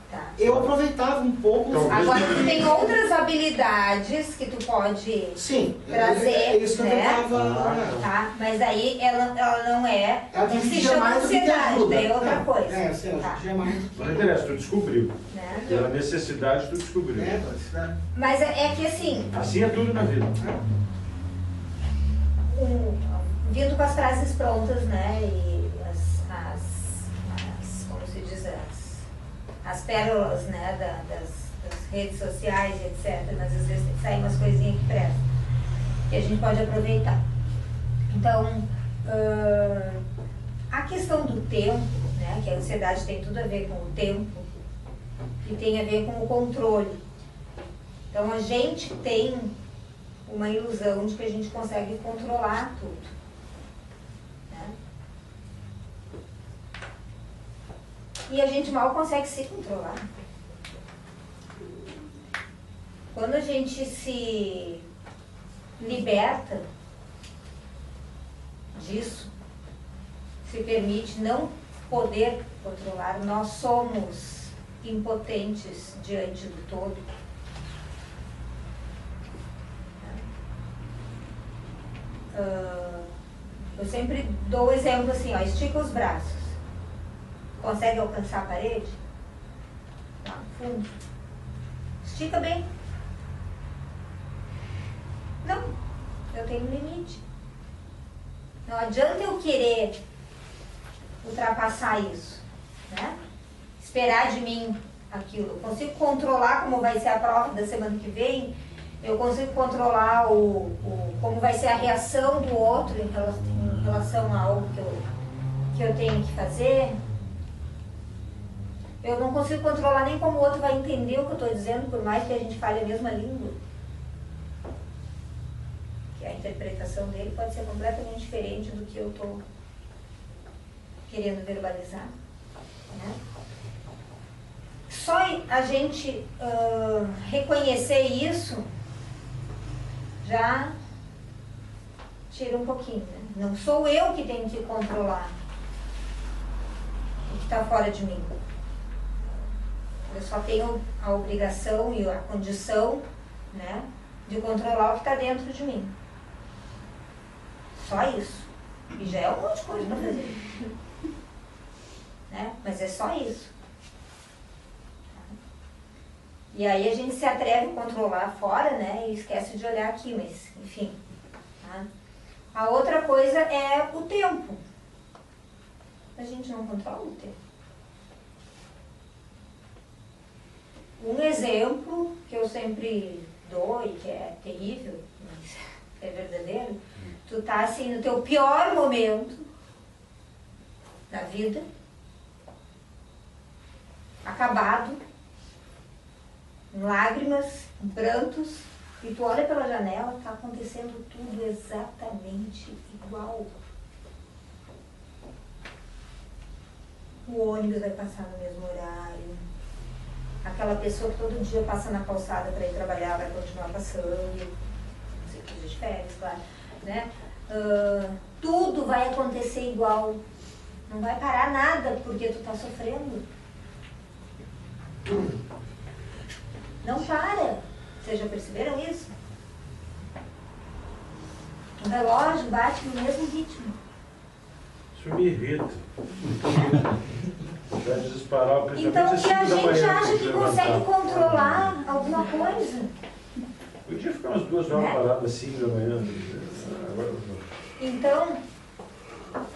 Tá. Eu aproveitava um pouco... Agora, tu tem outras habilidades que tu pode trazer, é isso que eu tentava... Tá? Mas aí ela não é... Ela não se chama ansiedade, daí é outra coisa. Não interessa, tu descobriu. Né? Pela necessidade, tu descobriu. Mas é que assim... Assim é tudo na vida. Vindo com as frases prontas, né? E como se diz, as pérolas, né, das redes sociais, etc. Mas às vezes saem umas coisinhas que prestam, que a gente pode aproveitar. Então, a questão do tempo, né, que a ansiedade tem tudo a ver com o tempo, e tem a ver com o controle. Então, a gente tem uma ilusão de que a gente consegue controlar tudo. E a gente mal consegue se controlar. Quando a gente se liberta disso, se permite não poder controlar, nós somos impotentes diante do todo. Eu sempre dou o exemplo assim, ó, estica os braços. Consegue alcançar a parede? Lá no fundo. Estica bem. Não, eu tenho um limite. Não adianta eu querer ultrapassar isso, né? Esperar de mim aquilo. Eu consigo controlar como vai ser a prova da semana que vem Eu consigo controlar como vai ser a reação do outro em relação a algo que eu tenho que fazer. Eu não consigo controlar nem como o outro vai entender o que eu estou dizendo, por mais que a gente fale a mesma língua. Que a interpretação dele pode ser completamente diferente do que eu estou querendo verbalizar. Né? Só a gente reconhecer isso já tira um pouquinho. Né? Não sou eu que tenho que controlar o que está fora de mim. Eu só tenho a obrigação e a condição, né, de controlar o que está dentro de mim. Só isso. E já é um monte de coisa para fazer. Né? Mas é só isso. E aí a gente se atreve a controlar fora, né, e esquece de olhar aqui, mas enfim. Tá? A outra coisa é o tempo. A gente não controla o tempo. Um exemplo que eu sempre dou e que é terrível, mas é verdadeiro, tu tá assim no teu pior momento da vida, acabado, em lágrimas, em prantos, e tu olha pela janela, tá acontecendo tudo exatamente igual. O ônibus vai passar no mesmo horário. Aquela pessoa que todo dia passa na calçada para ir trabalhar vai continuar passando. Não sei que dia de férias, claro. Né? Tudo vai acontecer igual. Não vai parar nada porque tu tá sofrendo. Não para. Vocês já perceberam isso? O relógio bate no mesmo ritmo. Isso me irrita. Vai disparar o Então, se a gente acha que consegue controlar alguma coisa. Podia ficar umas 2 horas parado às 5 da manhã. Agora não. Então,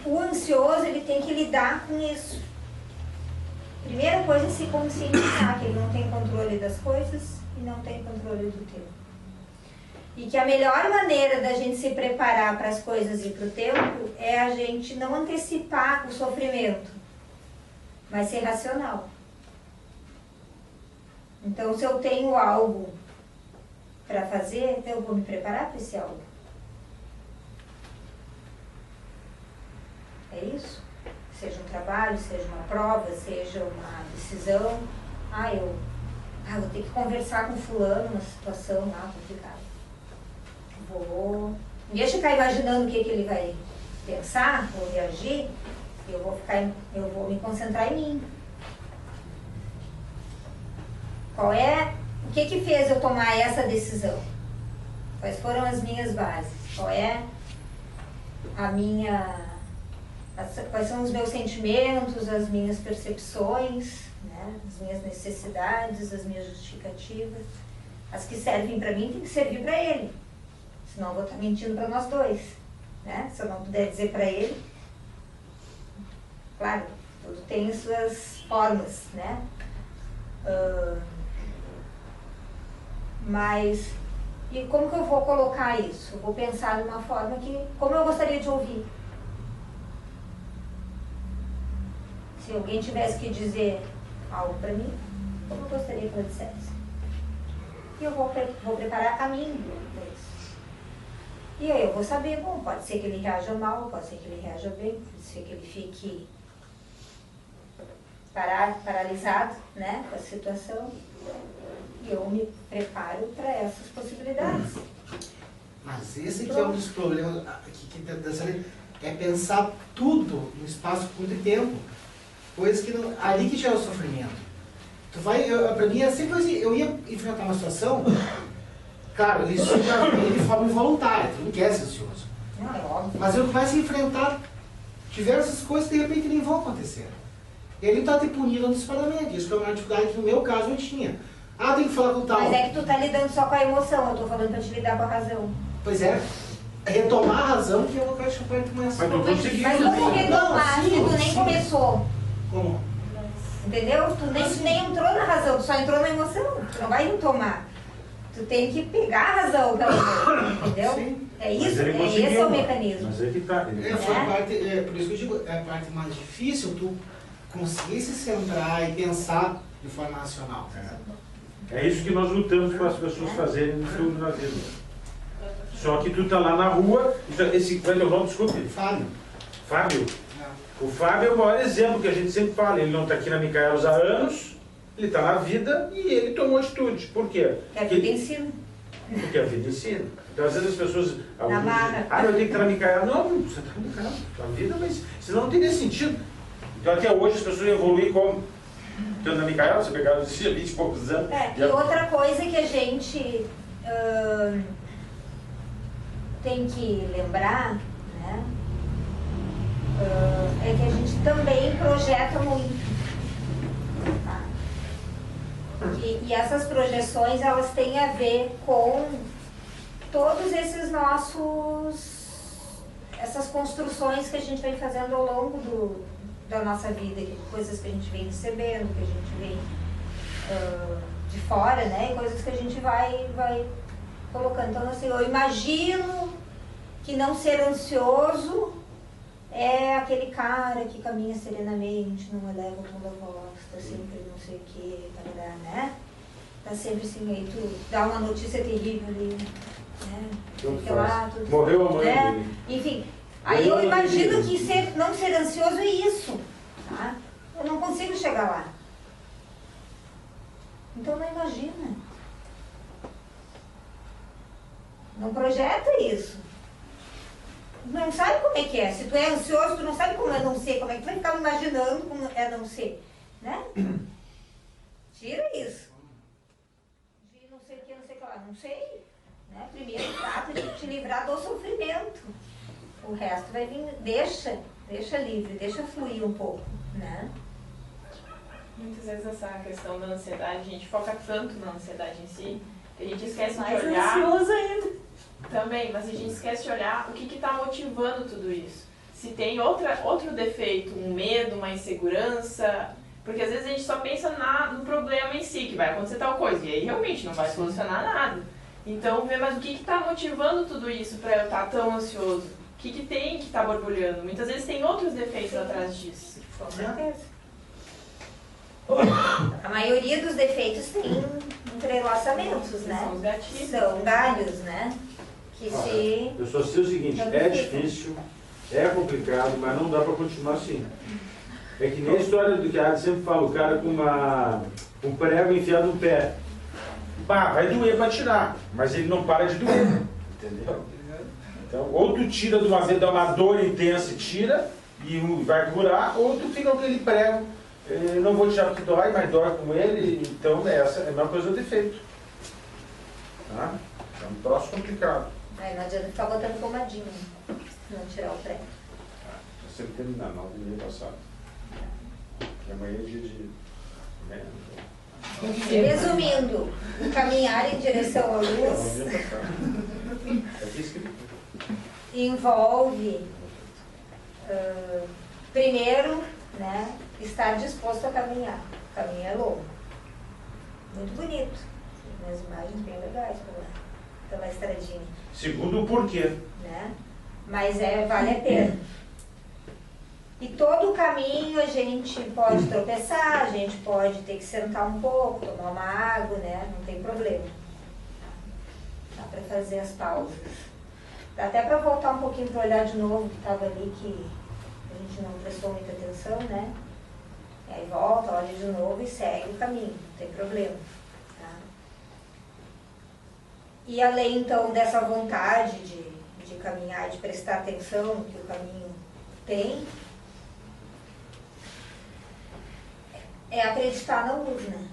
o ansioso ele tem que lidar com isso. Primeira coisa é se conscientizar que ele não tem controle das coisas e não tem controle do tempo. E que a melhor maneira da gente se preparar para as coisas e para o tempo é a gente não antecipar o sofrimento, mas ser racional. Então, se eu tenho algo para fazer, eu vou me preparar para esse algo. É isso? Seja um trabalho, seja uma prova, seja uma decisão. Eu vou ter que conversar com fulano numa situação complicada. Vou... Em vez de ficar imaginando o que ele vai pensar ou reagir, eu vou me concentrar em mim. O que fez eu tomar essa decisão? Quais foram as minhas bases? Quais são os meus sentimentos, as minhas percepções, né? As minhas necessidades, as minhas justificativas. As que servem para mim tem que servir para ele. Senão eu vou estar mentindo para nós dois. Né? Se eu não puder dizer para ele, claro, tudo tem suas formas, né? Mas, e como que eu vou colocar isso? Eu vou pensar de uma forma como eu gostaria de ouvir. Se alguém tivesse que dizer algo para mim, como eu gostaria que ela dissesse? E eu vou preparar a mim para isso. E aí eu vou saber, pode ser que ele reaja mal, pode ser que ele reaja bem, pode ser que ele fique paralisado, né, com a situação. E eu me preparo para essas possibilidades. Mas esse que é um dos problemas é pensar tudo no espaço curto e tempo. Coisa que não, ali que gera o sofrimento. Pra mim é sempre assim, eu ia enfrentar uma situação, claro, isso já vem de forma involuntária, tu não quer ser ansioso. Não, é óbvio. Mas eu começo a enfrentar diversas coisas que de repente nem vão acontecer. E ele está te punindo antecipadamente. Isso que é uma dificuldade que no meu caso eu tinha. Tem que falar com o tal. Mas é que tu tá lidando só com a emoção, eu tô falando pra te lidar com a razão. Pois é. Retomar a razão que é uma coisa que pode começar. Mas como retomar se tu nem começou? Como? Entendeu? Tu nem entrou na razão, tu só entrou na emoção. Tu não vai retomar. Tu tem que pegar a razão pelo menos, entendeu? Sim. É isso, esse é o mecanismo. Mas aí que tá. Foi por isso que eu digo, é a parte mais difícil, tu conseguir se centrar e pensar de forma racional. É isso que nós lutamos para as pessoas fazerem no filme na vida. Só que tu tá lá na rua, esse qual é o nome? Desculpe. Fábio. Fábio. O Fábio é o maior exemplo que a gente sempre fala. Ele não está aqui na Micaelos há anos, ele está na vida e ele tomou atitude. Por quê? Porque a vida ensina. Porque a vida ensina. Então, às vezes as pessoas... Na marra. Eu tenho que estar na Micaelos. Não, você está na Micaelos, está na vida, mas senão não teria sentido. Então, até hoje as pessoas evoluem como... Então, na Micaelos, você pegava 20 e poucos anos. E outra coisa que a gente tem que lembrar, né? É que a gente também projeta muito. Tá? E essas projeções, elas têm a ver com todos esses essas construções que a gente vem fazendo ao longo da nossa vida, coisas que a gente vem recebendo, que a gente vem de fora, né? E coisas que a gente vai colocando. Então, assim, eu imagino que não ser ansioso é aquele cara que caminha serenamente, não eleva o tom da voz, tá sempre não sei o que, né? Tá sempre assim, aí tu dá uma notícia terrível ali, né? Morreu a mãe né? dele. Enfim, aí eu imagino que não ser ansioso é isso, tá? Eu não consigo chegar lá. Então não imagina. Não projeta isso. Não sabe como é que é. Se tu é ansioso, tu não sabe como é não ser. Como é que tu vai ficar imaginando como é não ser? Né? Tira isso. De não sei o que, não sei o que lá. Não sei. Né? Primeiro trata de te livrar do sofrimento. O resto vai vir. Deixa livre, deixa fluir um pouco. Né? Muitas vezes essa questão da ansiedade, a gente foca tanto na ansiedade em si, que a gente esquece Mais de olhar... ansioso ainda. Também, mas a gente esquece de olhar o que está motivando tudo isso. Se tem outro defeito, um medo, uma insegurança, porque às vezes a gente só pensa no problema em si, que vai acontecer tal coisa, e aí realmente não vai solucionar nada. Então, ver mais o que está motivando tudo isso para eu estar tão ansioso. O que tem que estar borbulhando? Muitas vezes tem outros defeitos atrás disso. Com certeza. A maioria dos defeitos tem entrelaçamentos, né? São os gatilhos. São galhos, né? Que se... Eu só sei o seguinte, é difícil, é complicado, mas não dá para continuar assim. É que nem a história do que a Adi sempre fala, o cara com um prego enfiado no pé. Pá, vai doer para tirar, mas ele não para de doer, entendeu? Então, ou tu tira de uma vez, dá uma dor intensa e tira, e vai curar, ou tu fica com aquele prego. Não vou tirar porque dói, mas dói com ele, então essa é a mesma coisa do defeito. Tá? É um troço complicado. Aí não adianta ficar botando pomadinha, não tirar o prego. Vou sempre terminar, 9h30 passado. E amanhã é dia de... Resumindo, caminhar em direção à luz envolve, primeiro, né, estar disposto a caminhar. O caminho é longo. Muito bonito. Tem umas imagens bem legais pela estradinha. Segundo o porquê. Né? Mas vale a pena. E todo o caminho a gente pode tropeçar, a gente pode ter que sentar um pouco, tomar uma água, né? Não tem problema. Dá para fazer as pausas. Dá até para voltar um pouquinho para olhar de novo o que estava ali, que a gente não prestou muita atenção, né? E aí volta, olha de novo e segue o caminho, não tem problema. Tá? E além então dessa vontade de caminhar e de prestar atenção no que o caminho tem, é acreditar na luz, né?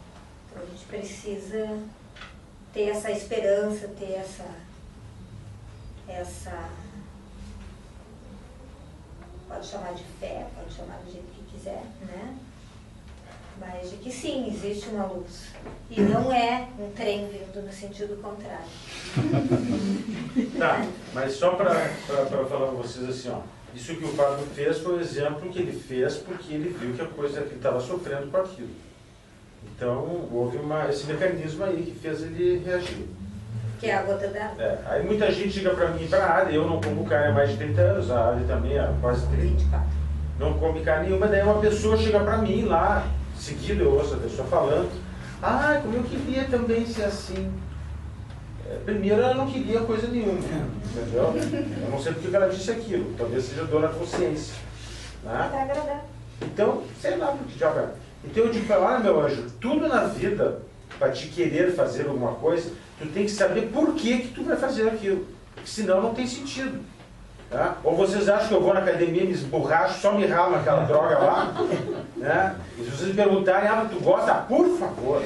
Então a gente precisa ter essa esperança, ter essa pode chamar de fé, pode chamar do jeito que quiser, né? Mas de que sim, existe uma luz. E não é um trem vindo no sentido contrário. Tá, mas só para falar com vocês assim, ó. Isso que o Fábio fez foi o exemplo que ele fez porque ele viu que a coisa que ele estava sofrendo com aquilo. Então, houve esse mecanismo aí que fez ele reagir. Que é a gota d'água. Aí muita gente chega pra mim, pra área, eu não como carne há mais de 30 anos, a área também há quase 30. 24. Não come carne nenhuma, daí uma pessoa chega pra mim lá, seguido eu ouço a pessoa falando, como eu queria também ser assim. Primeiro ela não queria coisa nenhuma, entendeu? Eu não sei porque ela disse aquilo, talvez seja dor na consciência. Né? Tá agradável. Então, sei lá porque já vai. Então eu digo pra ela, meu anjo, tudo na vida, para te querer fazer alguma coisa, tu tem que saber por que tu vai fazer aquilo. Porque senão não tem sentido. Tá? Ou vocês acham que eu vou na academia, me esborracho, só me ralo naquela droga lá? Né? E se vocês me perguntarem, tu gosta? Por favor.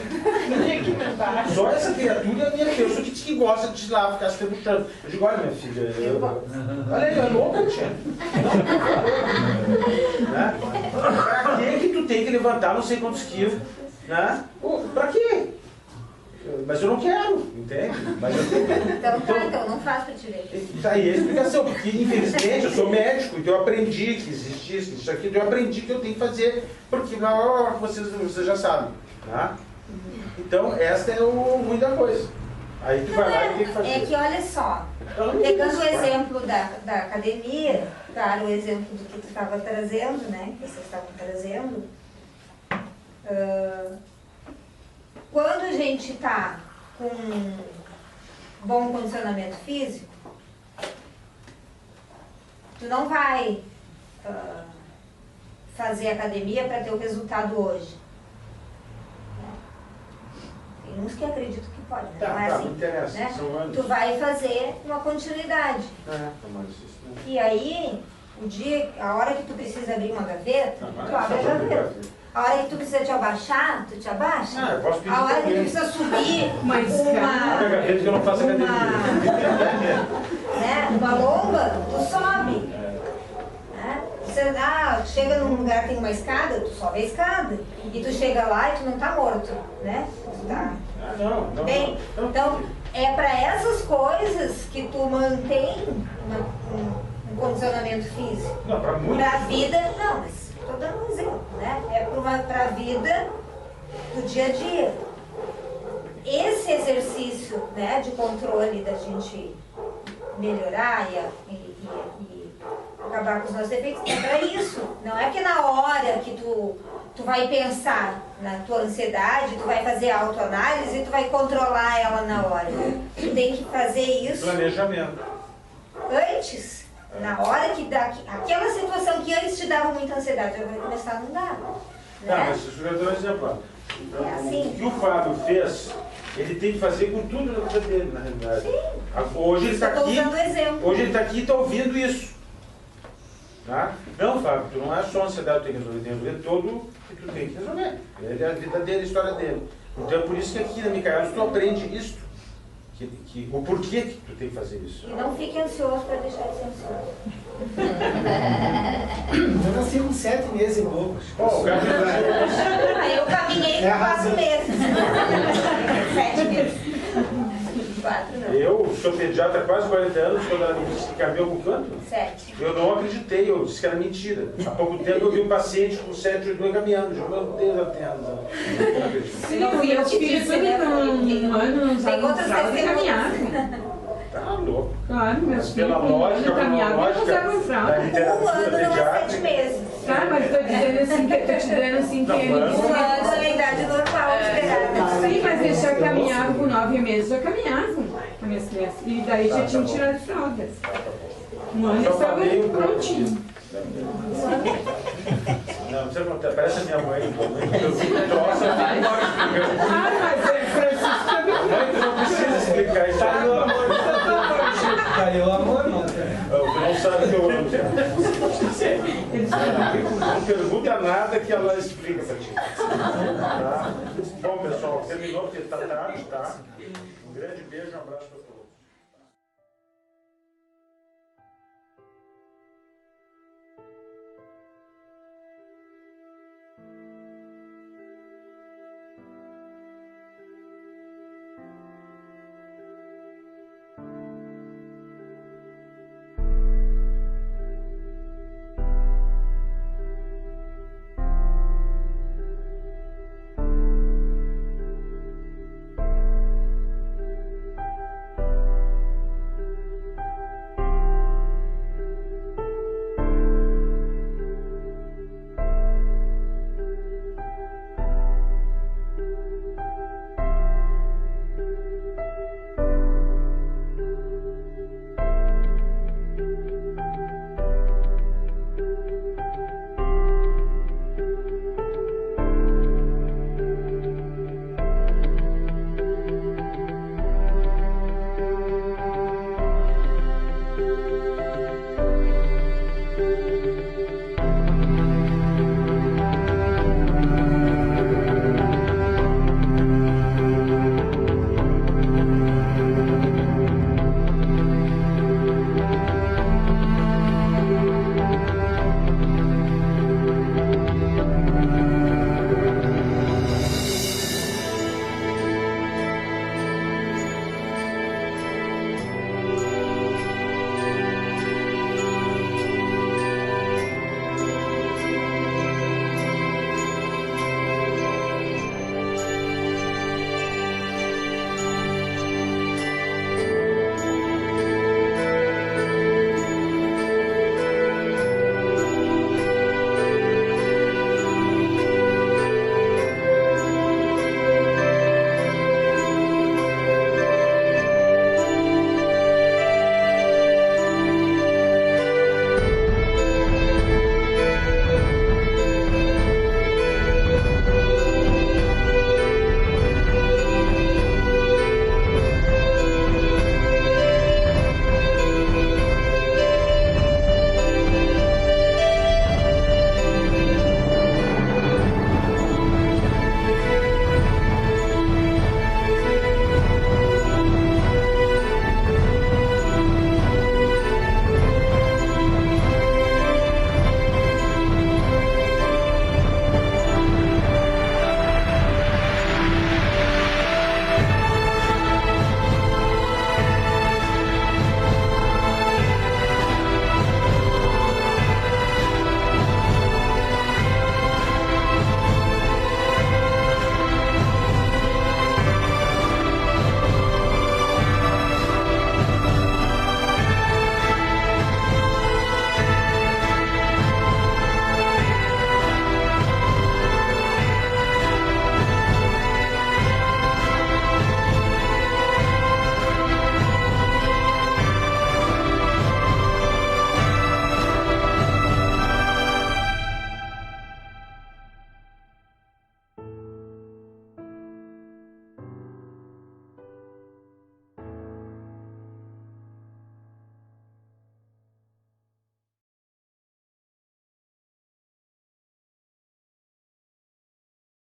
Só essa criatura é a minha pessoa que diz que gosta de lá ficar se perguntando. Eu digo, olha minha filha, olha aí, é louca, tia. Né? Pra que tu tem que levantar não sei quantos quilos? Né? Pra quê? Mas eu não quero, entende? Mas eu tenho... Então não faz pra te ver. Tá aí a explicação, porque infelizmente eu sou médico, então eu aprendi que existe isso aqui, então eu aprendi que eu tenho que fazer, porque vocês já sabem. Tá? Então, esta é o ruim da coisa. Aí tu vai lá e tem que fazer. É que olha só, pegando o exemplo da academia, claro, o exemplo do que tu estava trazendo, né? Que vocês estavam trazendo. Quando a gente está com bom condicionamento físico, tu não vai fazer academia para ter o resultado hoje. Tem uns que acreditam que pode, né? Não é assim, me interessa, né? são anos. Tu vai fazer uma continuidade. E aí, a hora que tu precisa abrir uma gaveta, tu abre a gaveta. A hora que tu precisa te abaixar, tu te abaixa. Eu posso pedir a hora que tu também. precisa subir Uma gaveta que eu não faço academia. Uma lomba, tu sobe. Né? Você chega num lugar que tem uma escada, tu sobe a escada. E tu chega lá e tu não tá morto, né? Tu tá... Não. Bem, então, é para essas coisas que tu mantém um condicionamento físico. Não, para muito. Pra vida, não, mas estou dando um exemplo, né? É para a vida do dia a dia. Esse exercício, né, de controle da gente melhorar e acabar com os nossos defeitos é para isso. Não é que na hora que tu vai pensar na tua ansiedade, tu vai fazer autoanálise e tu vai controlar ela na hora. Tu tem que fazer isso planejamento antes. Na hora que dá aquela situação que antes te dava muita ansiedade, já vai começar a não dar. Né? Mas isso eu dou um exemplo. É assim. O que o Fábio fez, ele tem que fazer com tudo na vida dele, na realidade. Sim. Hoje ele está aqui. Usando exemplo. Hoje ele está aqui e está ouvindo isso. Tá? Não, Fábio, tu não é só ansiedade que tu tem que resolver todo o que tu tem que resolver. É a vida dele, a história dele. Então é por isso que aqui na Micaelos tu aprende isso. O porquê que tu tem que fazer isso. E não fique ansioso para deixar de ser ansioso. Eu nasci com 7 meses e pouco. Eu caminhei por 4 meses. 7 meses. 4 não. Eu sou pediatra há quase 40 anos, quando ela me disse que caminhou com quanto? 7. Eu não acreditei, eu disse que era mentira. Há pouco tempo eu vi um paciente com 7 ou 8 caminhando. Meu Deus, ela tem razão. Não acredito. Sim, meus filhos também com um ano, uns anos atrás, caminhavam. Tá louco. Claro, meus filhos Pela lógica, caminhavam e usavam da fralda. literatura Não é 7 pediátrica. meses. Tá, mas tô dizendo assim que Não, eles... Um ano é a idade normal esperada. Sim, mas eles já caminhavam com 9 meses, já caminhavam com minhas crianças. E daí já tinham tirado fraldas. Um ano eles estavam prontinhos. Não, você não parece a minha mãe. Eu fico troça, eu fico embora explicando. Ah, mas Francisco também. Mãe, tu não precisa explicar isso. Caiu o amor, mano. Tu não sabe que eu amo. Não pergunta nada que ela explica pra ti. Tá? Bom, pessoal, terminou porque tá tarde, tá? Um grande beijo, um abraço pra